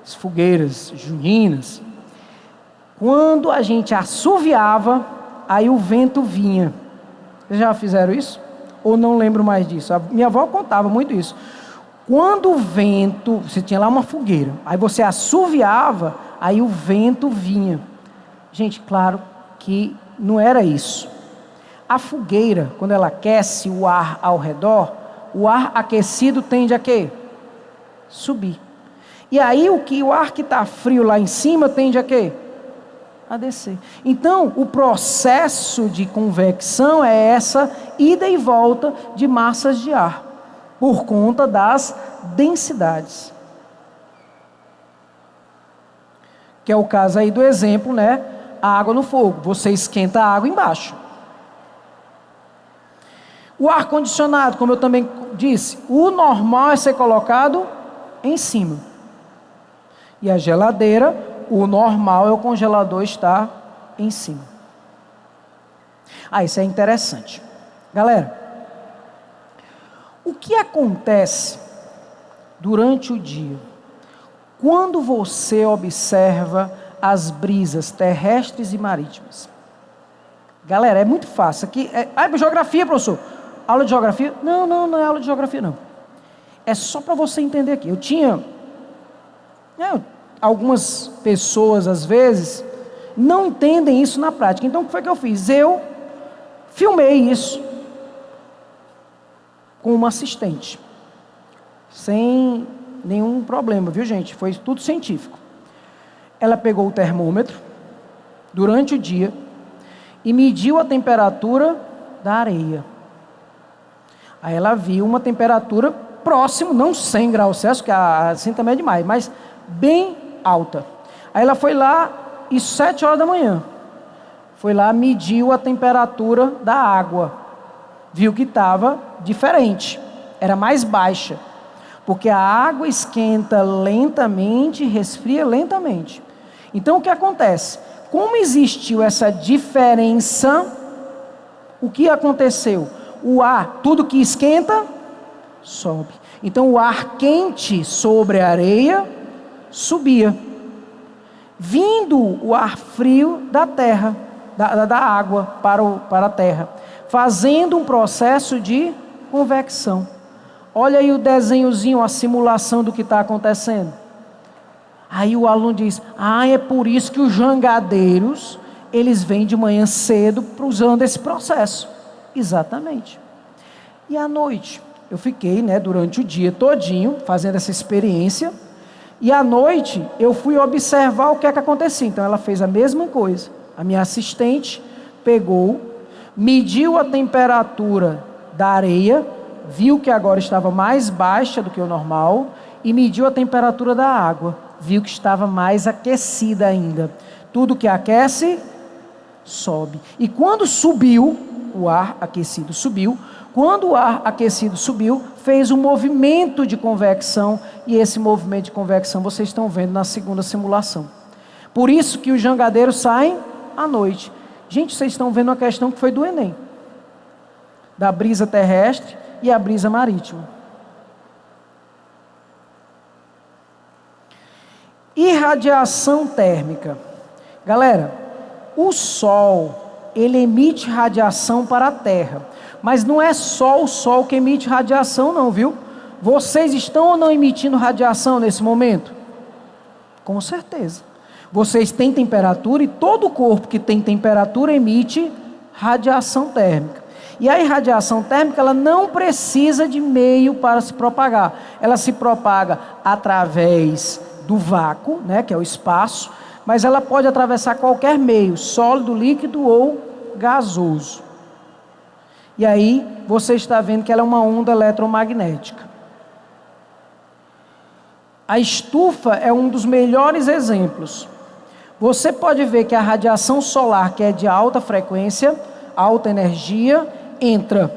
As fogueiras juninas, quando a gente assoviava, aí o vento vinha. Vocês já fizeram isso? Ou não lembro mais disso? A minha avó contava muito isso. Quando o vento, você tinha lá uma fogueira, aí você assoviava, aí o vento vinha. Gente, claro que não era isso. A fogueira, quando ela aquece o ar ao redor, o ar aquecido tende a quê? Subir. E aí o ar que está frio lá em cima tende a quê? A descer. Então, o processo de convecção é essa ida e volta de massas de ar, por conta das densidades. Que é o caso aí do exemplo, né? A água no fogo. Você esquenta a água embaixo. O ar-condicionado, como eu também disse, o normal é ser colocado em cima. E a geladeira, o normal é o congelador estar em cima. Isso é interessante. Galera, o que acontece durante o dia quando você observa as brisas terrestres e marítimas? Galera, é muito fácil. Aqui geografia, professor. Aula de geografia? Não é aula de geografia, não. É só para você entender aqui. Eu tinha... algumas pessoas, às vezes, não entendem isso na prática. Então, o que foi que eu fiz? Eu filmei isso com uma assistente. Sem nenhum problema, viu, gente? Foi tudo científico. Ela pegou o termômetro durante o dia e mediu a temperatura da areia. Aí ela viu uma temperatura próxima, não 100 graus Celsius, que assim também é demais, mas bem alta. Aí ela foi lá, e 7 horas da manhã, foi lá, mediu a temperatura da água, viu que estava diferente, era mais baixa, porque a água esquenta lentamente e resfria lentamente. Então o que acontece? Como existiu essa diferença, o que aconteceu? O ar, tudo que esquenta, sobe. Então o ar quente sobre a areia subia, vindo o ar frio da terra, da água para a terra, fazendo um processo de convecção. Olha aí o desenhozinho, a simulação do que está acontecendo. Aí o aluno diz, é por isso que os jangadeiros, eles vêm de manhã cedo usando esse processo. Exatamente. E à noite, eu fiquei, durante o dia todinho, fazendo essa experiência, e à noite eu fui observar o que é que acontecia. Então ela fez a mesma coisa. A minha assistente pegou, mediu a temperatura da areia, viu que agora estava mais baixa do que o normal, e mediu a temperatura da água, viu que estava mais aquecida ainda. Tudo que aquece, sobe. E quando subiu, o ar aquecido subiu, quando o ar aquecido subiu, fez um movimento de convecção, e esse movimento de convecção vocês estão vendo na segunda simulação. Por isso que os jangadeiros saem à noite. Gente, vocês estão vendo uma questão que foi do Enem, da brisa terrestre e a brisa marítima. Irradiação térmica. Galera, o Sol, ele emite radiação para a Terra. Mas não é só o Sol que emite radiação não, viu? Vocês estão ou não emitindo radiação nesse momento? Com certeza. Vocês têm temperatura e todo corpo que tem temperatura emite radiação térmica. E a irradiação térmica, ela não precisa de meio para se propagar. Ela se propaga através do vácuo, que é o espaço, mas ela pode atravessar qualquer meio, sólido, líquido ou gasoso. E aí, você está vendo que ela é uma onda eletromagnética. A estufa é um dos melhores exemplos. Você pode ver que a radiação solar, que é de alta frequência, alta energia, entra,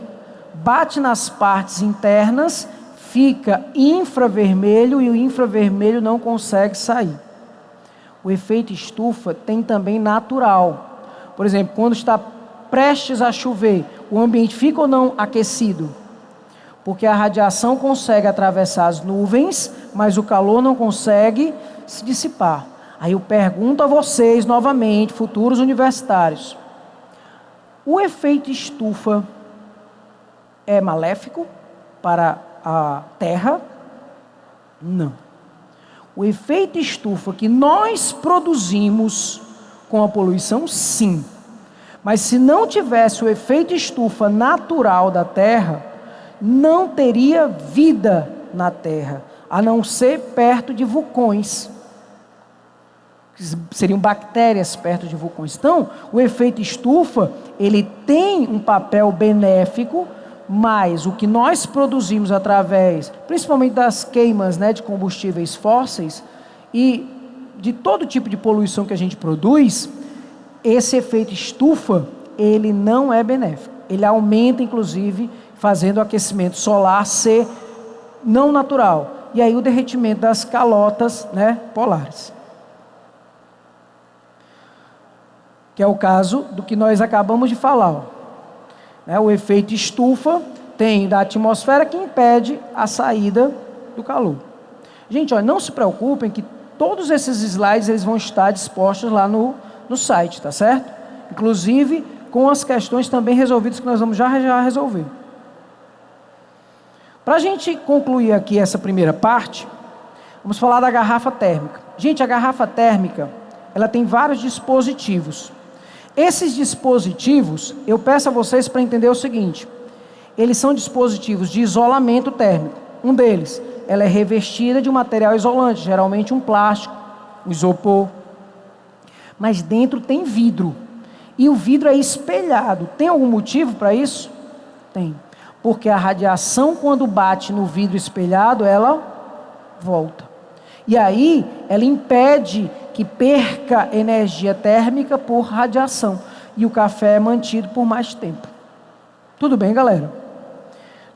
bate nas partes internas, fica infravermelho e o infravermelho não consegue sair. O efeito estufa tem também natural. Por exemplo, quando está prestes a chover, o ambiente fica ou não aquecido? Porque a radiação consegue atravessar as nuvens, mas o calor não consegue se dissipar. Aí eu pergunto a vocês novamente, futuros universitários, o efeito estufa é maléfico para a Terra Não. O efeito estufa que nós produzimos com a poluição, sim. Mas se não tivesse o efeito estufa natural da Terra, não teria vida na Terra, a não ser perto de vulcões. Seriam bactérias perto de vulcões. Então, o efeito estufa, ele tem um papel benéfico, mas o que nós produzimos através, principalmente das queimas, né, de combustíveis fósseis e de todo tipo de poluição que a gente produz, esse efeito estufa, ele não é benéfico. Ele aumenta, inclusive, fazendo o aquecimento solar ser não natural. E aí o derretimento das calotas, né, polares. Que é o caso do que nós acabamos de falar. O efeito estufa tem da atmosfera que impede a saída do calor. Gente, não se preocupem que todos esses slides eles vão estar dispostos lá no site, tá certo? Inclusive com as questões também resolvidas que nós vamos já resolver. Para a gente concluir aqui essa primeira parte, vamos falar da garrafa térmica. Gente, a garrafa térmica, ela tem vários dispositivos. Esses dispositivos, eu peço a vocês para entender o seguinte: eles são dispositivos de isolamento térmico. Um deles, ela é revestida de um material isolante, geralmente um plástico, um isopor. Mas dentro tem vidro. E o vidro é espelhado. Tem algum motivo para isso? Tem. Porque a radiação, quando bate no vidro espelhado, ela volta. E aí, ela impede que perca energia térmica por radiação. E o café é mantido por mais tempo. Tudo bem, galera?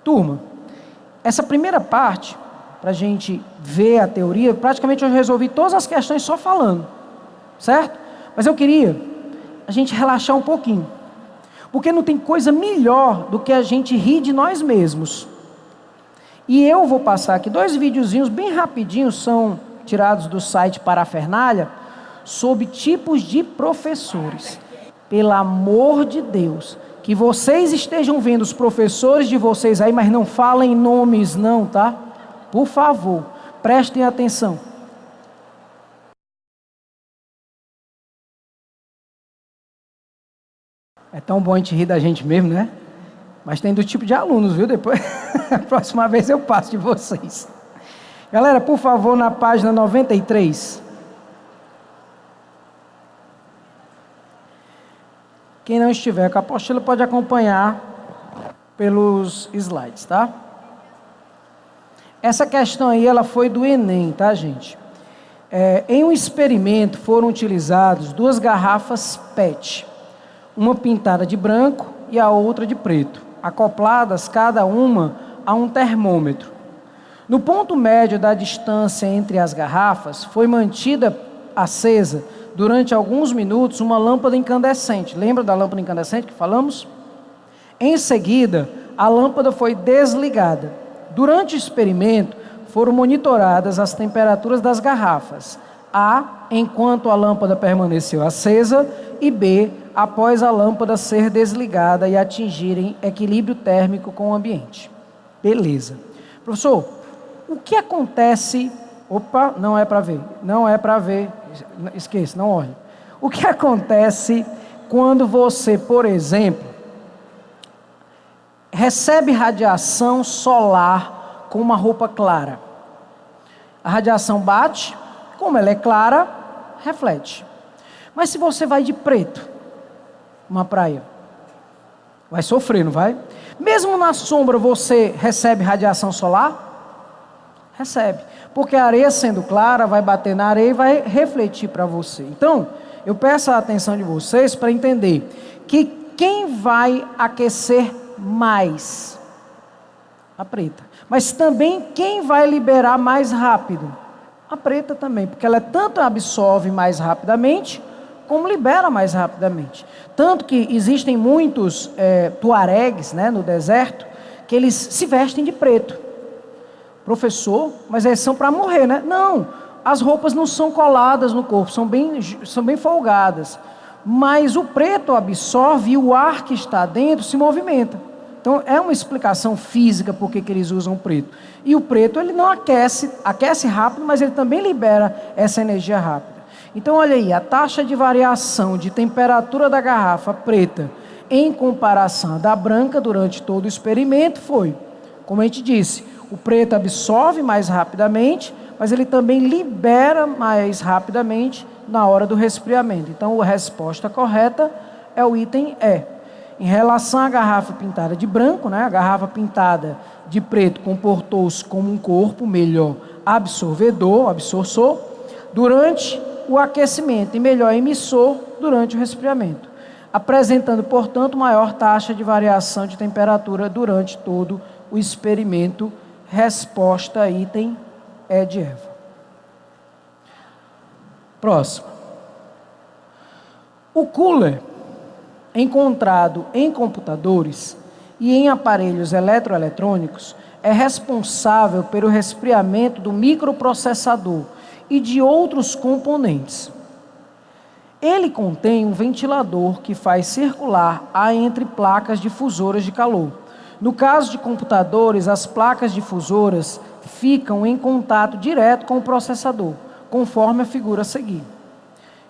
Turma, essa primeira parte, para a gente ver a teoria, praticamente eu resolvi todas as questões só falando. Certo? Mas eu queria a gente relaxar um pouquinho. Porque não tem coisa melhor do que a gente rir de nós mesmos. E eu vou passar aqui 2 videozinhos bem rapidinhos, são tirados do site Parafernália, sobre tipos de professores. Pelo amor de Deus, que vocês estejam vendo os professores de vocês aí, mas não falem nomes não, tá? Por favor, prestem atenção. É tão bom a gente rir da gente mesmo, né? Mas tem do tipo de alunos, viu? Depois, a próxima vez eu passo de vocês. Galera, por favor, na página 93. Quem não estiver com a apostila pode acompanhar pelos slides, tá? Essa questão aí, ela foi do Enem, tá, gente? Em um experimento foram utilizadas 2 garrafas PET. Uma pintada de branco e a outra de preto, acopladas cada uma a um termômetro. No ponto médio da distância entre as garrafas, foi mantida acesa durante alguns minutos uma lâmpada incandescente. Lembra da lâmpada incandescente que falamos? Em seguida, a lâmpada foi desligada. Durante o experimento, foram monitoradas as temperaturas das garrafas. A, enquanto a lâmpada permaneceu acesa, e B, após a lâmpada ser desligada e atingirem equilíbrio térmico com o ambiente. Beleza. Professor, o que acontece... Opa, não é para ver. Não é para ver. Esqueça, não olhe. O que acontece quando você, por exemplo, recebe radiação solar com uma roupa clara? A radiação bate, como ela é clara, reflete. Mas se você vai de preto, uma praia, vai sofrer, não vai? Mesmo na sombra você recebe radiação solar? Recebe. Porque a areia sendo clara, vai bater na areia e vai refletir para você. Então, eu peço a atenção de vocês para entender que quem vai aquecer mais? A preta. Mas também quem vai liberar mais rápido? A preta também, porque ela tanto absorve mais rapidamente, como libera mais rapidamente. Tanto que existem muitos tuaregues, né, no deserto, que eles se vestem de preto. Professor, mas eles são para morrer, né? Não, as roupas não são coladas no corpo, são bem folgadas. Mas o preto absorve e o ar que está dentro se movimenta. Então, é uma explicação física por que eles usam o preto. E o preto, ele não aquece rápido, mas ele também libera essa energia rápida. Então, olha aí, a taxa de variação de temperatura da garrafa preta em comparação da branca durante todo o experimento foi, como a gente disse, o preto absorve mais rapidamente, mas ele também libera mais rapidamente na hora do resfriamento. Então, a resposta correta é o item E. Em relação à garrafa pintada de branco, a garrafa pintada de preto comportou-se como um corpo melhor absorvedor durante o aquecimento e melhor emissor durante o resfriamento, apresentando, portanto, maior taxa de variação de temperatura durante todo o experimento. Resposta item E de Eva. Próximo. O cooler encontrado em computadores e em aparelhos eletroeletrônicos é responsável pelo resfriamento do microprocessador e de outros componentes. Ele contém um ventilador que faz circular ar entre placas difusoras de calor. No caso de computadores, as placas difusoras ficam em contato direto com o processador, conforme a figura a seguir.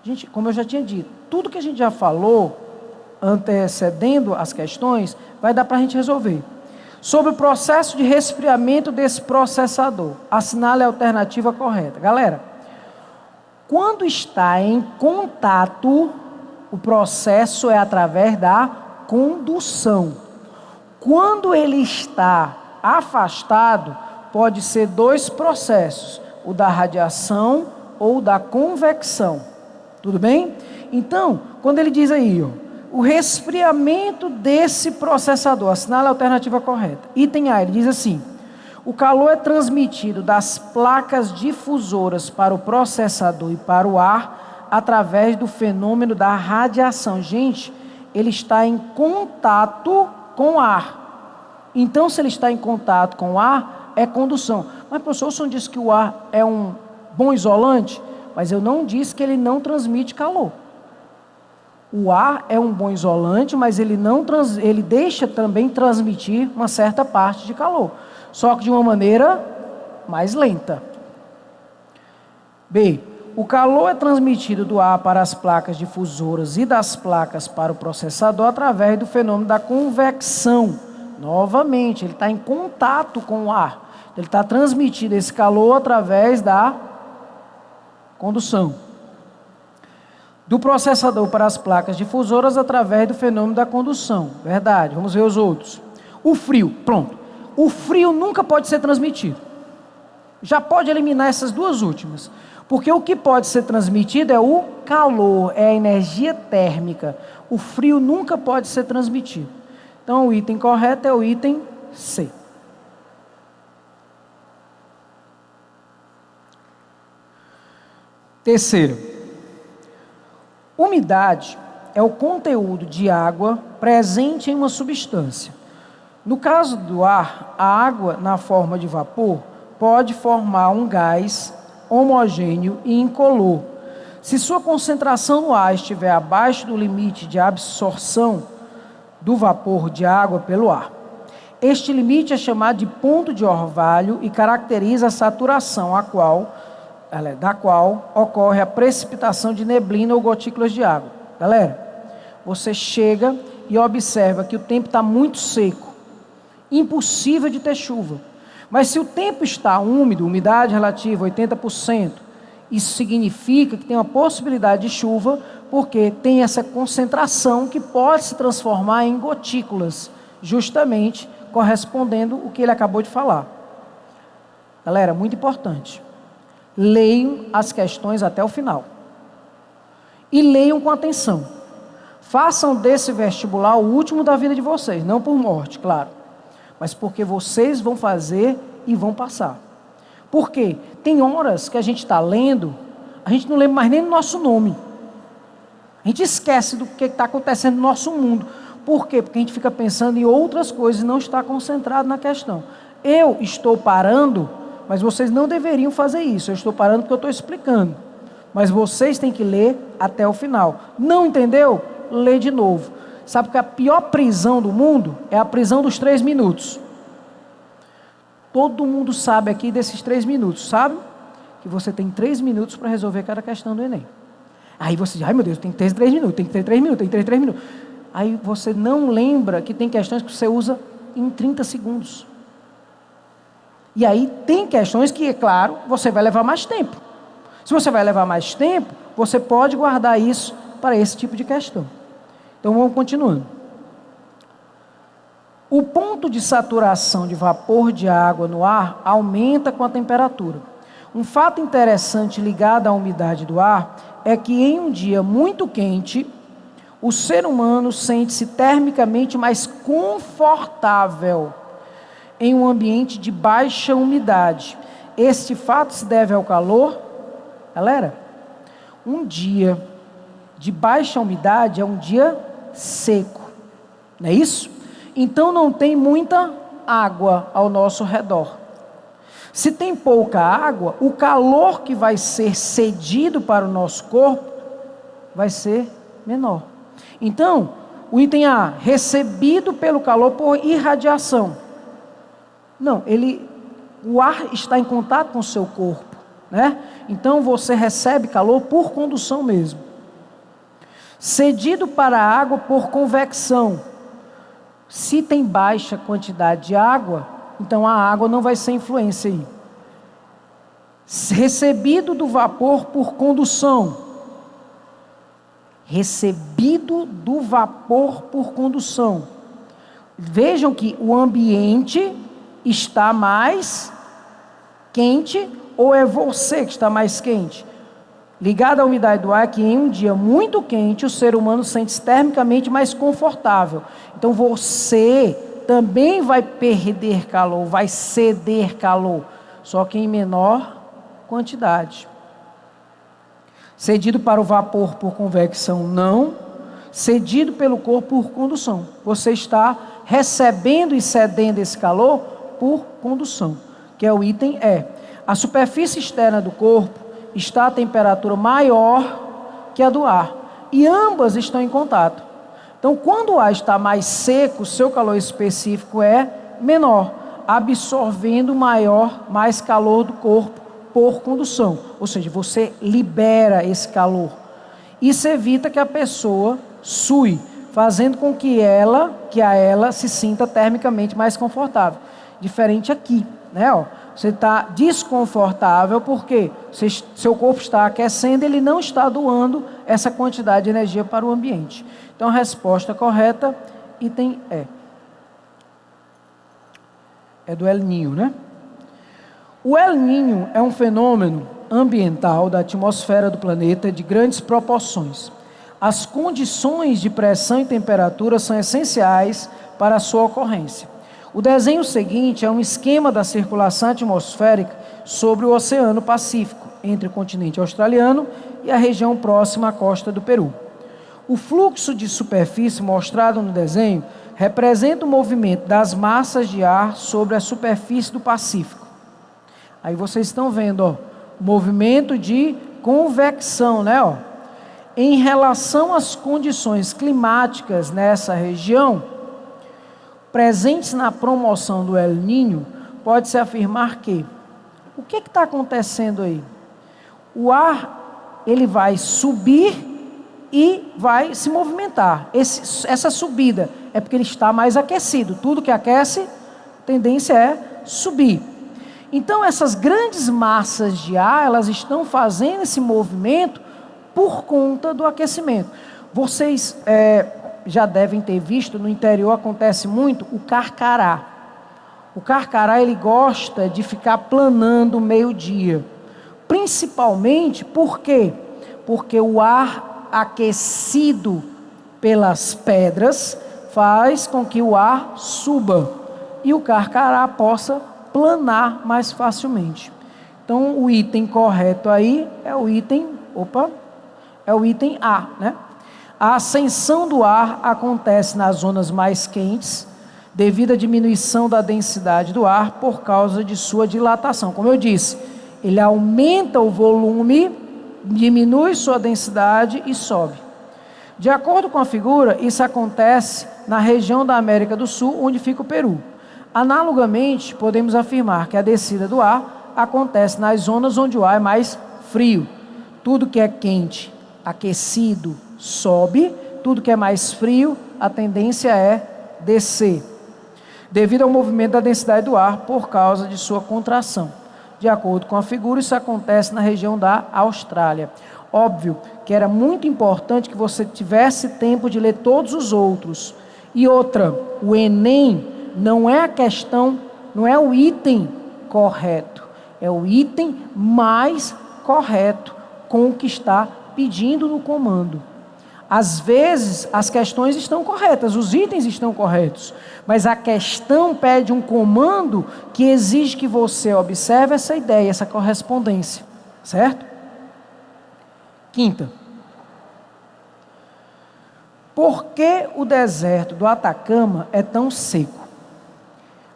Gente, como eu já tinha dito, tudo que a gente já falou, antecedendo as questões, vai dar para a gente resolver. Sobre o processo de resfriamento desse processador, assinale a alternativa correta. Galera, quando está em contato, o processo é através da condução. Quando ele está afastado, pode ser dois processos, o da radiação ou da convecção. Tudo bem? Então, quando ele diz aí, o resfriamento desse processador, assinale a alternativa correta. Item A, ele diz assim: o calor é transmitido das placas difusoras para o processador e para o ar através do fenômeno da radiação. Gente, ele está em contato com o ar. Então, se ele está em contato com o ar, é condução. Mas, professor, o senhor disse que o ar é um bom isolante, mas eu não disse que ele não transmite calor. O ar é um bom isolante, mas ele deixa também transmitir uma certa parte de calor, só que de uma maneira mais lenta. B. O calor é transmitido do ar para as placas difusoras e das placas para o processador através do fenômeno da convecção. Novamente, ele está em contato com o ar. Ele está transmitindo esse calor através da condução. Do processador para as placas difusoras através do fenômeno da condução. Verdade, vamos ver os outros. O frio, pronto. O frio nunca pode ser transmitido. Já pode eliminar essas duas últimas. Porque o que pode ser transmitido é o calor, é a energia térmica. O frio nunca pode ser transmitido. Então, o item correto é o item C. Terceiro. Umidade é o conteúdo de água presente em uma substância. No caso do ar, a água, na forma de vapor, pode formar um gás homogêneo e incolor. Se sua concentração no ar estiver abaixo do limite de absorção do vapor de água pelo ar. Este limite é chamado de ponto de orvalho e caracteriza a saturação, da qual ocorre a precipitação de neblina ou gotículas de água. Galera, você chega e observa que o tempo está muito seco, impossível de ter chuva. Mas se o tempo está úmido, umidade relativa 80%, isso significa que tem uma possibilidade de chuva, porque tem essa concentração que pode se transformar em gotículas, justamente correspondendo ao que ele acabou de falar. Galera, muito importante. Leiam as questões até o final. E leiam com atenção. Façam desse vestibular o último da vida de vocês, não por morte, claro, mas porque vocês vão fazer e vão passar. Por quê? Tem horas que a gente está lendo, a gente não lembra mais nem do nosso nome. A gente esquece do que está acontecendo no nosso mundo. Por quê? Porque a gente fica pensando em outras coisas e não está concentrado na questão. Eu estou parando, mas vocês não deveriam fazer isso. Eu estou parando porque eu estou explicando. Mas vocês têm que ler até o final. Não entendeu? Lê de novo. Sabe que a pior prisão do mundo é a prisão dos 3 minutos. Todo mundo sabe aqui desses 3 minutos, sabe? Que você tem 3 minutos para resolver cada questão do Enem. Aí você diz, ai meu Deus, tem que ter 3 minutos, tem que ter 3 minutos, tem que ter 3 minutos. Aí você não lembra que tem questões que você usa em 30 segundos. E aí tem questões que, é claro, você vai levar mais tempo. Se você vai levar mais tempo, você pode guardar isso para esse tipo de questão. Então vamos continuando. O ponto de saturação de vapor de água no ar aumenta com a temperatura. Um fato interessante ligado à umidade do ar é que em um dia muito quente, o ser humano sente-se termicamente mais confortável em um ambiente de baixa umidade. Este fato se deve ao calor. Galera, um dia de baixa umidade é um dia seco, não é isso? Então não tem muita água ao nosso redor. Se tem pouca água, o calor que vai ser cedido para o nosso corpo vai ser menor. Então, o item A, recebido pelo calor por irradiação. Não, o ar está em contato com o seu corpo, né? Então você recebe calor por condução mesmo. Cedido para a água por convecção. Se tem baixa quantidade de água, então a água não vai ser influência aí. Recebido do vapor por condução. Recebido do vapor por condução. Vejam que o ambiente está mais quente ou é você que está mais quente? Ligado à umidade do ar, que em um dia muito quente, o ser humano sente-se termicamente mais confortável. Então você também vai perder calor, vai ceder calor, só que em menor quantidade. Cedido para o vapor por convecção, não. Cedido pelo corpo por condução. Você está recebendo e cedendo esse calor por condução, que é o item E. A superfície externa do corpo está a temperatura maior que a do ar, e ambas estão em contato. Então, quando o ar está mais seco, o seu calor específico é menor, absorvendo mais calor do corpo por condução. Ou seja, você libera esse calor. Isso evita que a pessoa sue, fazendo com que a ela se sinta termicamente mais confortável. Diferente aqui, né? Ó, você está desconfortável porque seu corpo está aquecendo, ele não está doando essa quantidade de energia para o ambiente. Então, a resposta correta, item E. É do El Niño, né? O El Niño é um fenômeno ambiental da atmosfera do planeta de grandes proporções. As condições de pressão e temperatura são essenciais para a sua ocorrência. O desenho seguinte é um esquema da circulação atmosférica sobre o Oceano Pacífico, entre o continente australiano e a região próxima à costa do Peru. O fluxo de superfície mostrado no desenho representa o movimento das massas de ar sobre a superfície do Pacífico. Aí vocês estão vendo, ó, o movimento de convecção, né? Ó. Em relação às condições climáticas nessa região, presentes na promoção do El Niño, pode-se afirmar que o que está acontecendo aí? O ar, ele vai subir e vai se movimentar. Essa subida é porque ele está mais aquecido. Tudo que aquece, a tendência é subir. Então, essas grandes massas de ar, elas estão fazendo esse movimento por conta do aquecimento. Vocês já devem ter visto, no interior acontece muito o carcará. O carcará, ele gosta de ficar planando meio-dia. Principalmente, por quê? Porque o ar aquecido pelas pedras faz com que o ar suba e o carcará possa planar mais facilmente. Então, o item correto aí é o item A, né? A ascensão do ar acontece nas zonas mais quentes, devido à diminuição da densidade do ar por causa de sua dilatação. Como eu disse, ele aumenta o volume, diminui sua densidade e sobe. De acordo com a figura, isso acontece na região da América do Sul, onde fica o Peru. Analogamente, podemos afirmar que a descida do ar acontece nas zonas onde o ar é mais frio. Tudo que é quente, aquecido, sobe. Tudo que é mais frio, a tendência é descer, devido ao movimento da densidade do ar por causa de sua contração. De acordo com a figura, isso acontece na região da Austrália. Óbvio que era muito importante que você tivesse tempo de ler todos os outros. E outra, o Enem não é a questão, não é o item correto, é o item mais correto com o que está pedindo no comando. Às vezes, as questões estão corretas, os itens estão corretos, mas a questão pede um comando que exige que você observe essa ideia, essa correspondência, certo? Quinta. Por que o deserto do Atacama é tão seco?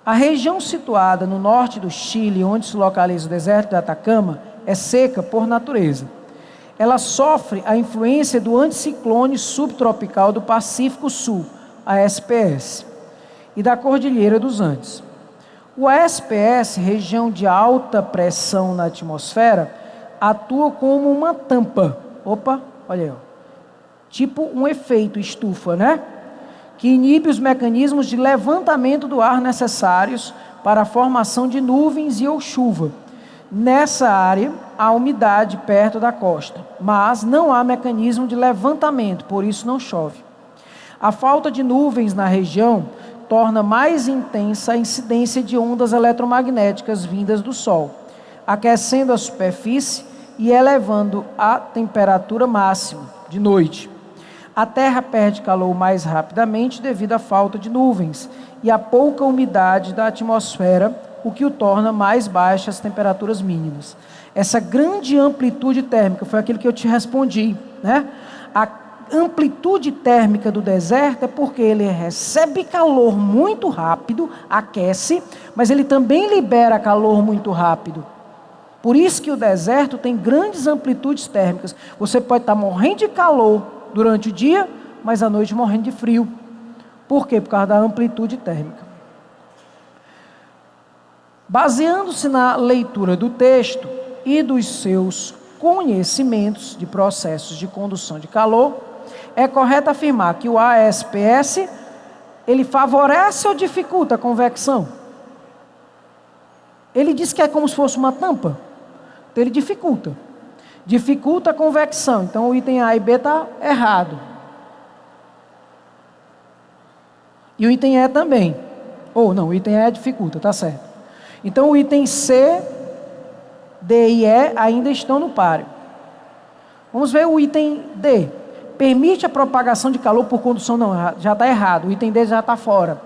A região situada no norte do Chile, onde se localiza o deserto do Atacama, é seca por natureza. Ela sofre a influência do anticiclone subtropical do Pacífico Sul, ASPS, e da Cordilheira dos Andes. O ASPS, região de alta pressão na atmosfera, atua como uma tampa. Opa, olha aí, ó. Tipo um efeito estufa, né? Que inibe os mecanismos de levantamento do ar necessários para a formação de nuvens e ou chuva. Nessa área, há umidade perto da costa, mas não há mecanismo de levantamento, por isso não chove. A falta de nuvens na região torna mais intensa a incidência de ondas eletromagnéticas vindas do Sol, aquecendo a superfície e elevando a temperatura máxima de noite. A Terra perde calor mais rapidamente devido à falta de nuvens e à pouca umidade da atmosfera, o que o torna mais baixas as temperaturas mínimas. Essa grande amplitude térmica, foi aquilo que eu te respondi, né? A amplitude térmica do deserto é porque ele recebe calor muito rápido, aquece, mas ele também libera calor muito rápido. Por isso que o deserto tem grandes amplitudes térmicas. Você pode estar morrendo de calor durante o dia, mas à noite morrendo de frio. Por quê? Por causa da amplitude térmica. Baseando-se na leitura do texto e dos seus conhecimentos de processos de condução de calor, é correto afirmar que o ASPS, ele favorece ou dificulta a convecção? Ele diz que é como se fosse uma tampa, então ele dificulta. Dificulta a convecção, então o item A e B está errado. E o item E também. Ou não, o item E dificulta, está certo. Então o item C, D e E ainda estão no páreo. Vamos ver o item D. Permite a propagação de calor por condução, não, já está errado. O item D já está fora.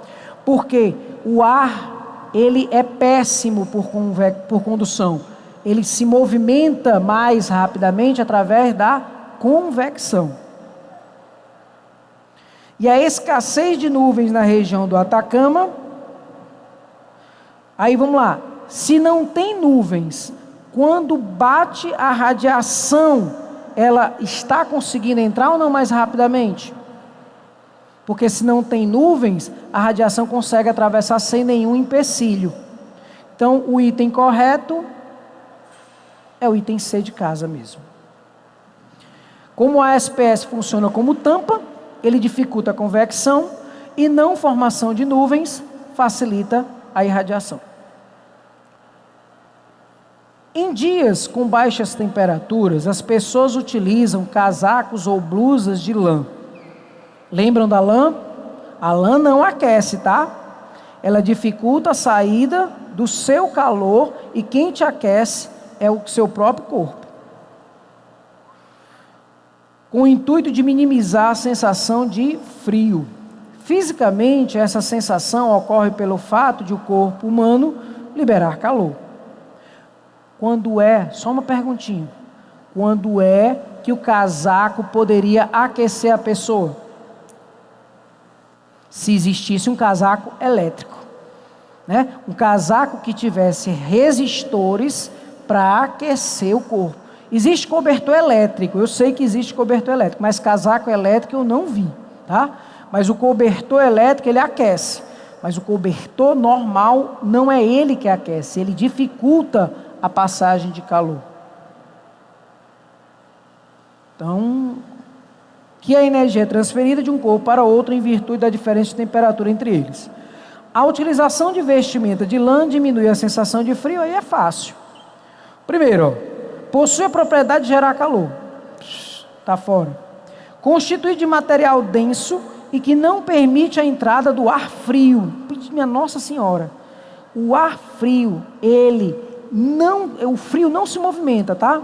Porque o ar, ele é péssimo por condução. Ele se movimenta mais rapidamente através da convecção. E a escassez de nuvens na região do Atacama. Aí vamos lá. Se não tem nuvens, quando bate a radiação, ela está conseguindo entrar ou não mais rapidamente? Porque se não tem nuvens, a radiação consegue atravessar sem nenhum empecilho. Então, o item correto é o item C de casa mesmo. Como a ASPS funciona como tampa, ele dificulta a convecção e não formação de nuvens facilita a irradiação. Em dias com baixas temperaturas, as pessoas utilizam casacos ou blusas de lã. Lembram da lã? A lã não aquece, tá? Ela dificulta a saída do seu calor e quem te aquece é o seu próprio corpo. Com o intuito de minimizar a sensação de frio. Fisicamente, essa sensação ocorre pelo fato de o corpo humano liberar calor. Quando é, só uma perguntinha, quando é que o casaco poderia aquecer a pessoa? Se existisse um casaco elétrico, né? Um casaco que tivesse resistores para aquecer o corpo. Existe cobertor elétrico, eu sei que existe cobertor elétrico, mas casaco elétrico eu não vi, tá? Mas o cobertor elétrico, ele aquece. Mas o cobertor normal não é ele que aquece, ele dificulta a passagem de calor. Então, que a energia é transferida de um corpo para outro em virtude da diferença de temperatura entre eles. A utilização de vestimenta de lã diminui a sensação de frio, aí é fácil. Primeiro, possui a propriedade de gerar calor. Está fora. Constituído de material denso e que não permite a entrada do ar frio. Minha Nossa Senhora. O ar frio, o frio não se movimenta, tá?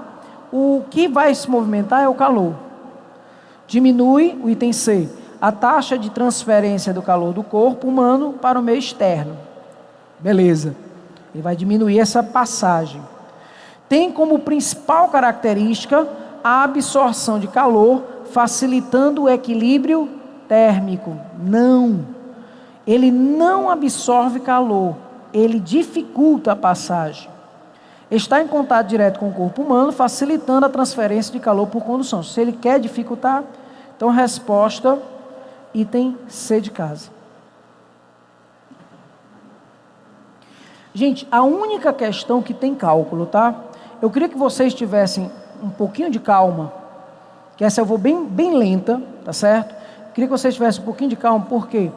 O que vai se movimentar é o calor. Diminui, o item C, a taxa de transferência do calor do corpo humano para o meio externo. Beleza. Ele vai diminuir essa passagem. Tem como principal característica a absorção de calor, facilitando o equilíbrio térmico. Não. Ele não absorve calor, ele dificulta a passagem. Está em contato direto com o corpo humano, facilitando a transferência de calor por condução. Se ele quer dificultar, então resposta, item C de casa. Gente, a única questão que tem cálculo, tá? Eu queria que vocês tivessem um pouquinho de calma, que essa eu vou bem lenta, tá certo? Eu queria que vocês tivessem um pouquinho de calma, porque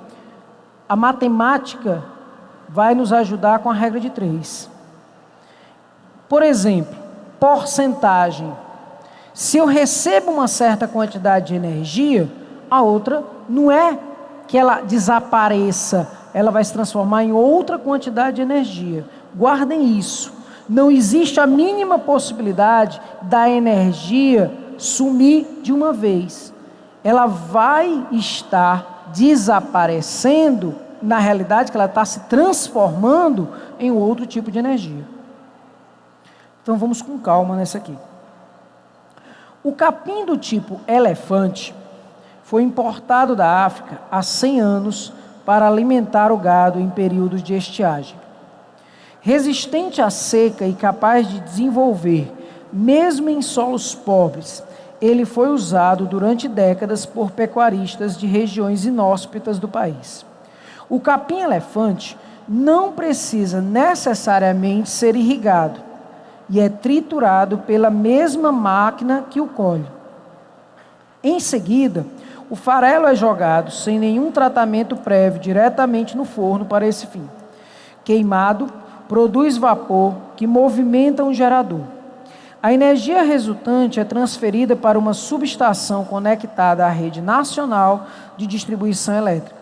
a matemática vai nos ajudar com a regra de 3. Por exemplo, porcentagem. Se eu recebo uma certa quantidade de energia, a outra não é que ela desapareça, ela vai se transformar em outra quantidade de energia. Guardem isso. Não existe a mínima possibilidade da energia sumir de uma vez. Ela vai estar desaparecendo, na realidade que ela está se transformando em outro tipo de energia. Então vamos com calma nessa aqui. O capim do tipo elefante foi importado da África há 100 anos para alimentar o gado em períodos de estiagem. Resistente à seca e capaz de desenvolver, mesmo em solos pobres, ele foi usado durante décadas por pecuaristas de regiões inóspitas do país. O capim-elefante não precisa necessariamente ser irrigado e é triturado pela mesma máquina que o colhe. Em seguida, o farelo é jogado sem nenhum tratamento prévio diretamente no forno para esse fim. Queimado, produz vapor que movimenta um gerador. A energia resultante é transferida para uma subestação conectada à rede nacional de distribuição elétrica.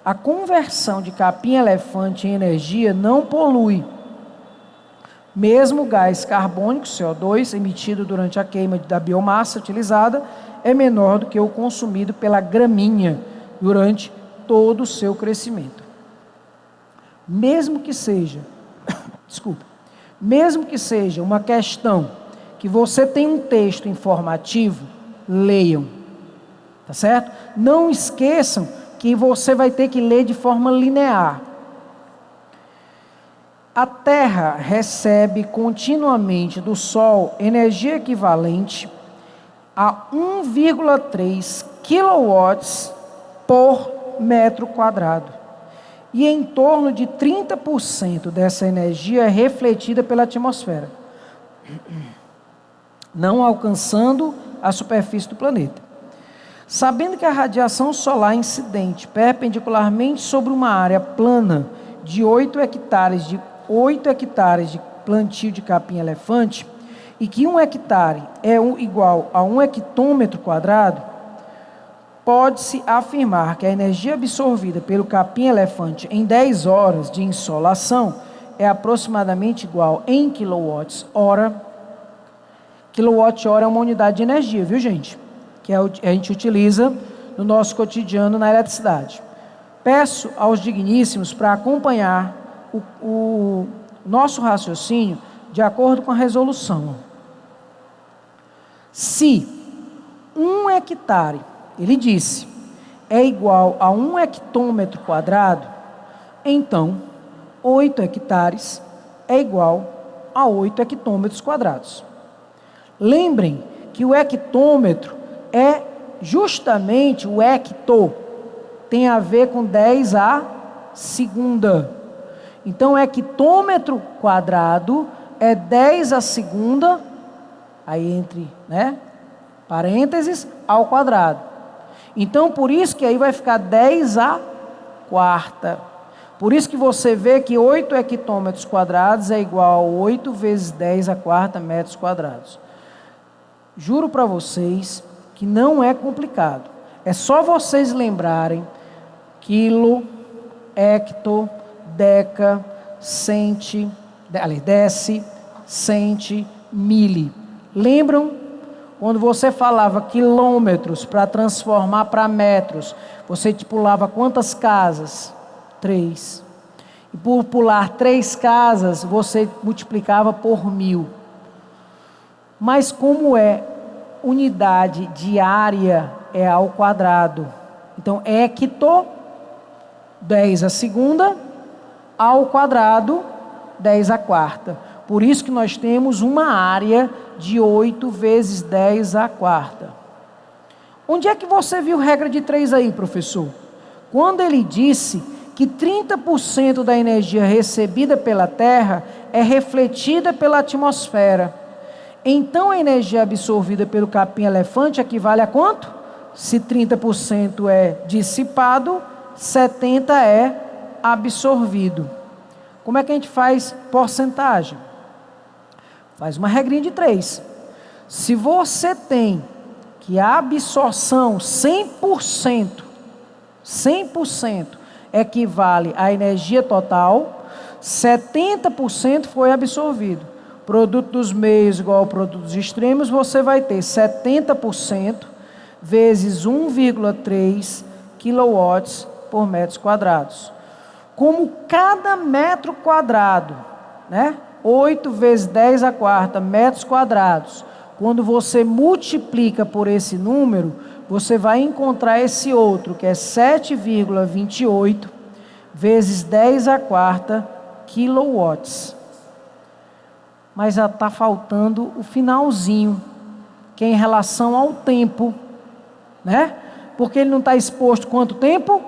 A conversão de capim-elefante em energia não polui. Mesmo o gás carbônico, CO2, emitido durante a queima da biomassa utilizada, é menor do que o consumido pela graminha durante todo o seu crescimento. Mesmo que seja uma questão que você tem um texto informativo, leiam, tá certo? Não esqueçam que você vai ter que ler de forma linear. A Terra recebe continuamente do Sol energia equivalente a 1,3 kW por metro quadrado. E em torno de 30% dessa energia é refletida pela atmosfera, não alcançando a superfície do planeta. Sabendo que a radiação solar incidente perpendicularmente sobre uma área plana de 8 hectares de plantio de capim-elefante e que 1 hectare é igual a 1 hectômetro quadrado, pode-se afirmar que a energia absorvida pelo capim-elefante em 10 horas de insolação é aproximadamente igual em kWh. KWh é uma unidade de energia, viu, gente? Que a gente utiliza no nosso cotidiano na eletricidade. Peço aos digníssimos para acompanhar o nosso raciocínio de acordo com a resolução. Se 1 hectare, ele disse, é igual a 1 hectômetro quadrado, então 8 hectares é igual a 8 hectômetros quadrados. Lembrem que o hectômetro é justamente o hecto, tem a ver com 10 a segunda. Então, hectômetro quadrado é 10 a segunda, aí entre, parênteses, ao quadrado. Então, por isso que aí vai ficar 10 a quarta. Por isso que você vê que 8 hectômetros quadrados é igual a 8 vezes 10 a quarta metros quadrados. Juro para vocês que não é complicado. É só vocês lembrarem quilo, hecto, deca, centi, deci, centi, mili. Lembram? Quando você falava quilômetros para transformar para metros, você pulava quantas casas? 3. E por pular 3 casas, você multiplicava por 1000. Mas como é unidade de área, é ao quadrado. Então, hecto, 10 a segunda, ao quadrado, 10 a quarta. Por isso que nós temos uma área de 8 vezes 10 a quarta. Onde é que você viu regra de 3 aí, professor? Quando ele disse que 30% da energia recebida pela Terra é refletida pela atmosfera. Então, a energia absorvida pelo capim-elefante equivale a quanto? Se 30% é dissipado, 70% é absorvido. Como é que a gente faz porcentagem? Faz uma regrinha de 3. Se você tem que a absorção 100% equivale à energia total, 70% foi absorvido. Produto dos meios igual ao produto dos extremos, você vai ter 70% vezes 1,3 kW por metros quadrados. Como cada metro quadrado, 8 vezes 10 a quarta metros quadrados, quando você multiplica por esse número, você vai encontrar esse outro, que é 7,28 vezes 10 a quarta quilowatts. Mas já está faltando o finalzinho, que é em relação ao tempo, Porque ele não está exposto quanto tempo?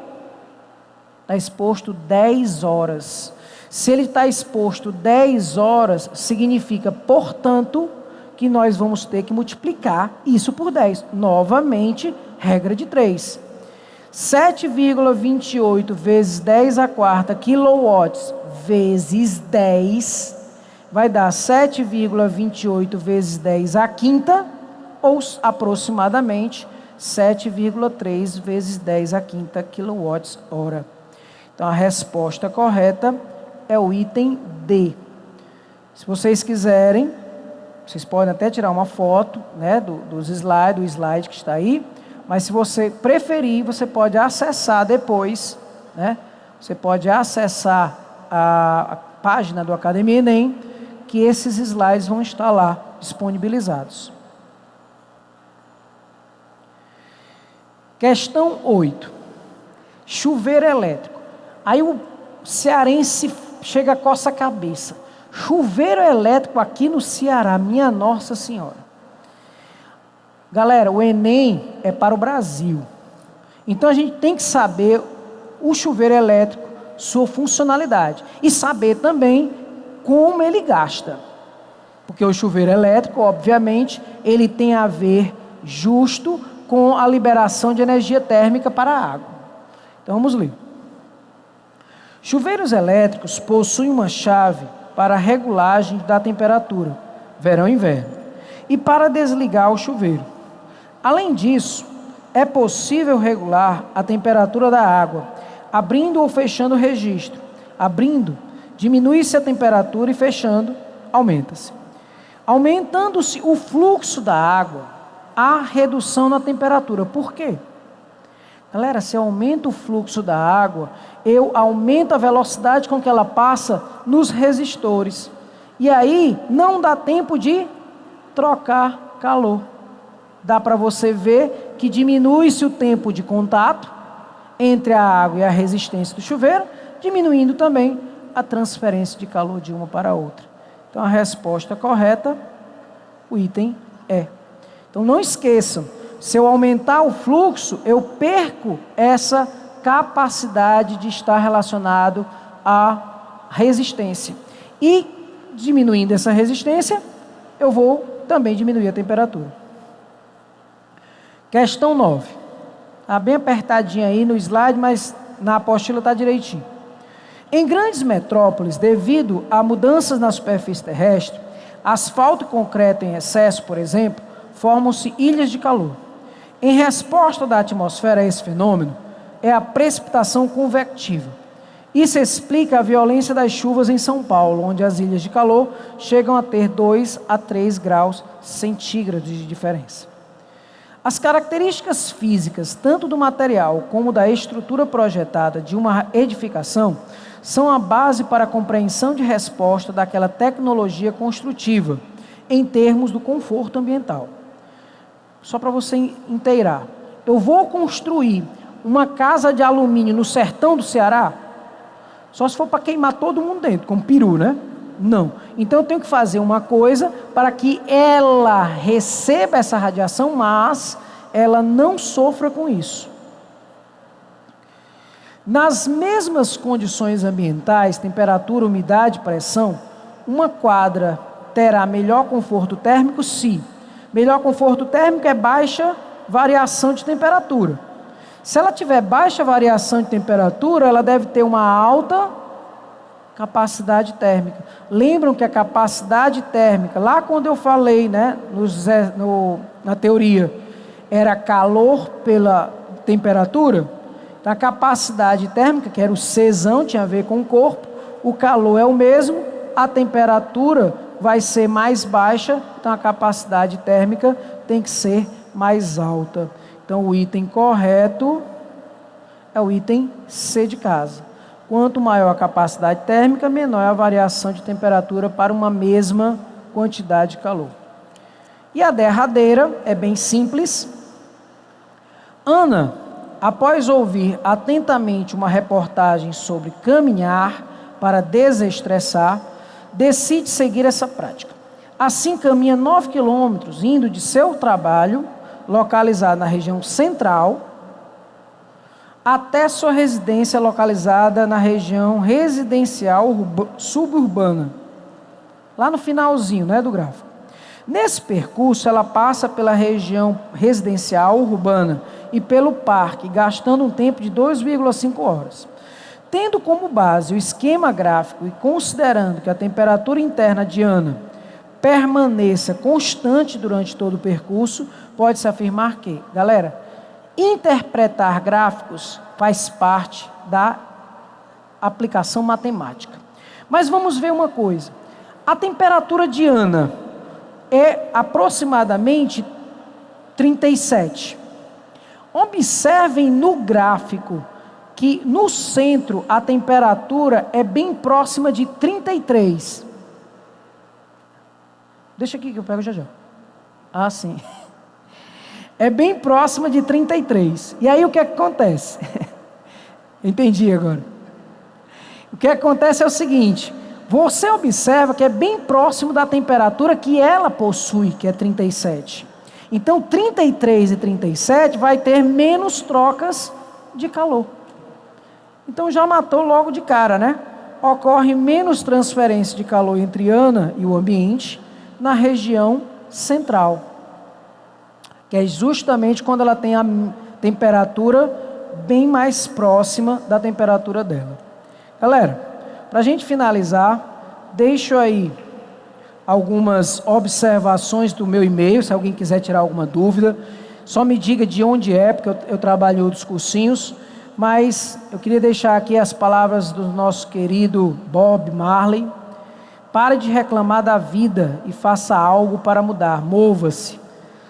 Está exposto 10 horas. Se ele está exposto 10 horas, significa, portanto, que nós vamos ter que multiplicar isso por 10. Novamente, regra de 3. 7,28 vezes 10 a quarta quilowatts vezes 10 vai dar 7,28 vezes 10 a quinta, ou aproximadamente 7,3 vezes 10 a quinta quilowatts-hora. Então, a resposta correta é o item D. Se vocês quiserem, vocês podem até tirar uma foto do slide que está aí, mas se você preferir, você pode acessar depois, Você pode acessar a página do Academia Enem, que esses slides vão estar lá disponibilizados. Questão 8. Chuveiro elétrico. Aí o cearense chega a coça a cabeça. Chuveiro elétrico aqui no Ceará, minha Nossa Senhora. Galera, o Enem é para o Brasil. Então a gente tem que saber o chuveiro elétrico, sua funcionalidade. E saber também como ele gasta. Porque o chuveiro elétrico, obviamente, ele tem a ver justo com a liberação de energia térmica para a água. Então vamos ler. Chuveiros elétricos possuem uma chave para a regulagem da temperatura, verão e inverno, e para desligar o chuveiro. Além disso, é possível regular a temperatura da água, abrindo ou fechando o registro. Abrindo, diminui-se a temperatura, e fechando, aumenta-se. Aumentando-se o fluxo da água, há redução na temperatura. Por quê? Galera, se eu aumento o fluxo da água, eu aumento a velocidade com que ela passa nos resistores. E aí, não dá tempo de trocar calor. Dá para você ver que diminui-se o tempo de contato entre a água e a resistência do chuveiro, diminuindo também a transferência de calor de uma para a outra. Então, a resposta correta, o item Então não esqueçam, se eu aumentar o fluxo, eu perco essa capacidade de estar relacionado à resistência. E diminuindo essa resistência, eu vou também diminuir a temperatura. Questão 9. Está bem apertadinha aí no slide, mas na apostila está direitinho. Em grandes metrópoles, devido a mudanças na superfície terrestre, asfalto e concreto em excesso, por exemplo, formam-se ilhas de calor. Em resposta da atmosfera a esse fenômeno, é a precipitação convectiva. Isso explica a violência das chuvas em São Paulo, onde as ilhas de calor chegam a ter 2 a 3 graus centígrados de diferença. As características físicas, tanto do material como da estrutura projetada de uma edificação, são a base para a compreensão de resposta daquela tecnologia construtiva, em termos do conforto ambiental. Só para você inteirar, eu vou construir uma casa de alumínio no sertão do Ceará, só se for para queimar todo mundo dentro, como peru, né? Não. Então eu tenho que fazer uma coisa para que ela receba essa radiação, mas ela não sofra com isso. Nas mesmas condições ambientais, temperatura, umidade, pressão, uma quadra terá melhor conforto térmico se melhor conforto térmico é baixa variação de temperatura. Se ela tiver baixa variação de temperatura, ela deve ter uma alta capacidade térmica. Lembram que a capacidade térmica, lá quando eu falei, né, na teoria, era calor pela temperatura? Então, a capacidade térmica, que era o Czão, tinha a ver com o corpo, o calor é o mesmo, a temperatura vai ser mais baixa, então a capacidade térmica tem que ser mais alta. Então, o item correto é o item C de casa. Quanto maior a capacidade térmica, menor é a variação de temperatura para uma mesma quantidade de calor. E a derradeira é bem simples. Ana, após ouvir atentamente uma reportagem sobre caminhar para desestressar, decide seguir essa prática. Assim, caminha 9 quilômetros, indo de seu trabalho, localizado na região central, até sua residência localizada na região residencial suburbana, lá no finalzinho, né, do gráfico. Nesse percurso, ela passa pela região residencial urbana e pelo parque, gastando um tempo de 2,5 horas. Tendo como base o esquema gráfico e considerando que a temperatura interna de Ana permaneça constante durante todo o percurso, pode-se afirmar que, galera, interpretar gráficos faz parte da aplicação matemática. Mas vamos ver uma coisa. A temperatura de Ana é aproximadamente 37. Observem no gráfico que no centro a temperatura é bem próxima de 33. Deixa aqui que eu pego já já. Ah, sim. É bem próxima de 33. E aí o que acontece? Entendi agora. O que acontece é o seguinte: você observa que é bem próximo da temperatura que ela possui, que é 37. Então 33 e 37 vai ter menos trocas de calor. Então já matou logo de cara, né? Ocorre menos transferência de calor entre Ana e o ambiente na região central, que é justamente quando ela tem a temperatura bem mais próxima da temperatura dela. Galera, para a gente finalizar, deixo aí algumas observações do meu e-mail, se alguém quiser tirar alguma dúvida, só me diga de onde é, porque eu trabalho em outros cursinhos, mas eu queria deixar aqui as palavras do nosso querido Bob Marley. Pare de reclamar da vida e faça algo para mudar. Mova-se.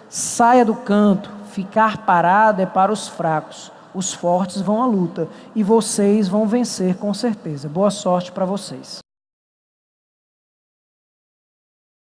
Saia do canto. Ficar parado é para os fracos. Os fortes vão à luta. E vocês vão vencer com certeza. Boa sorte para vocês.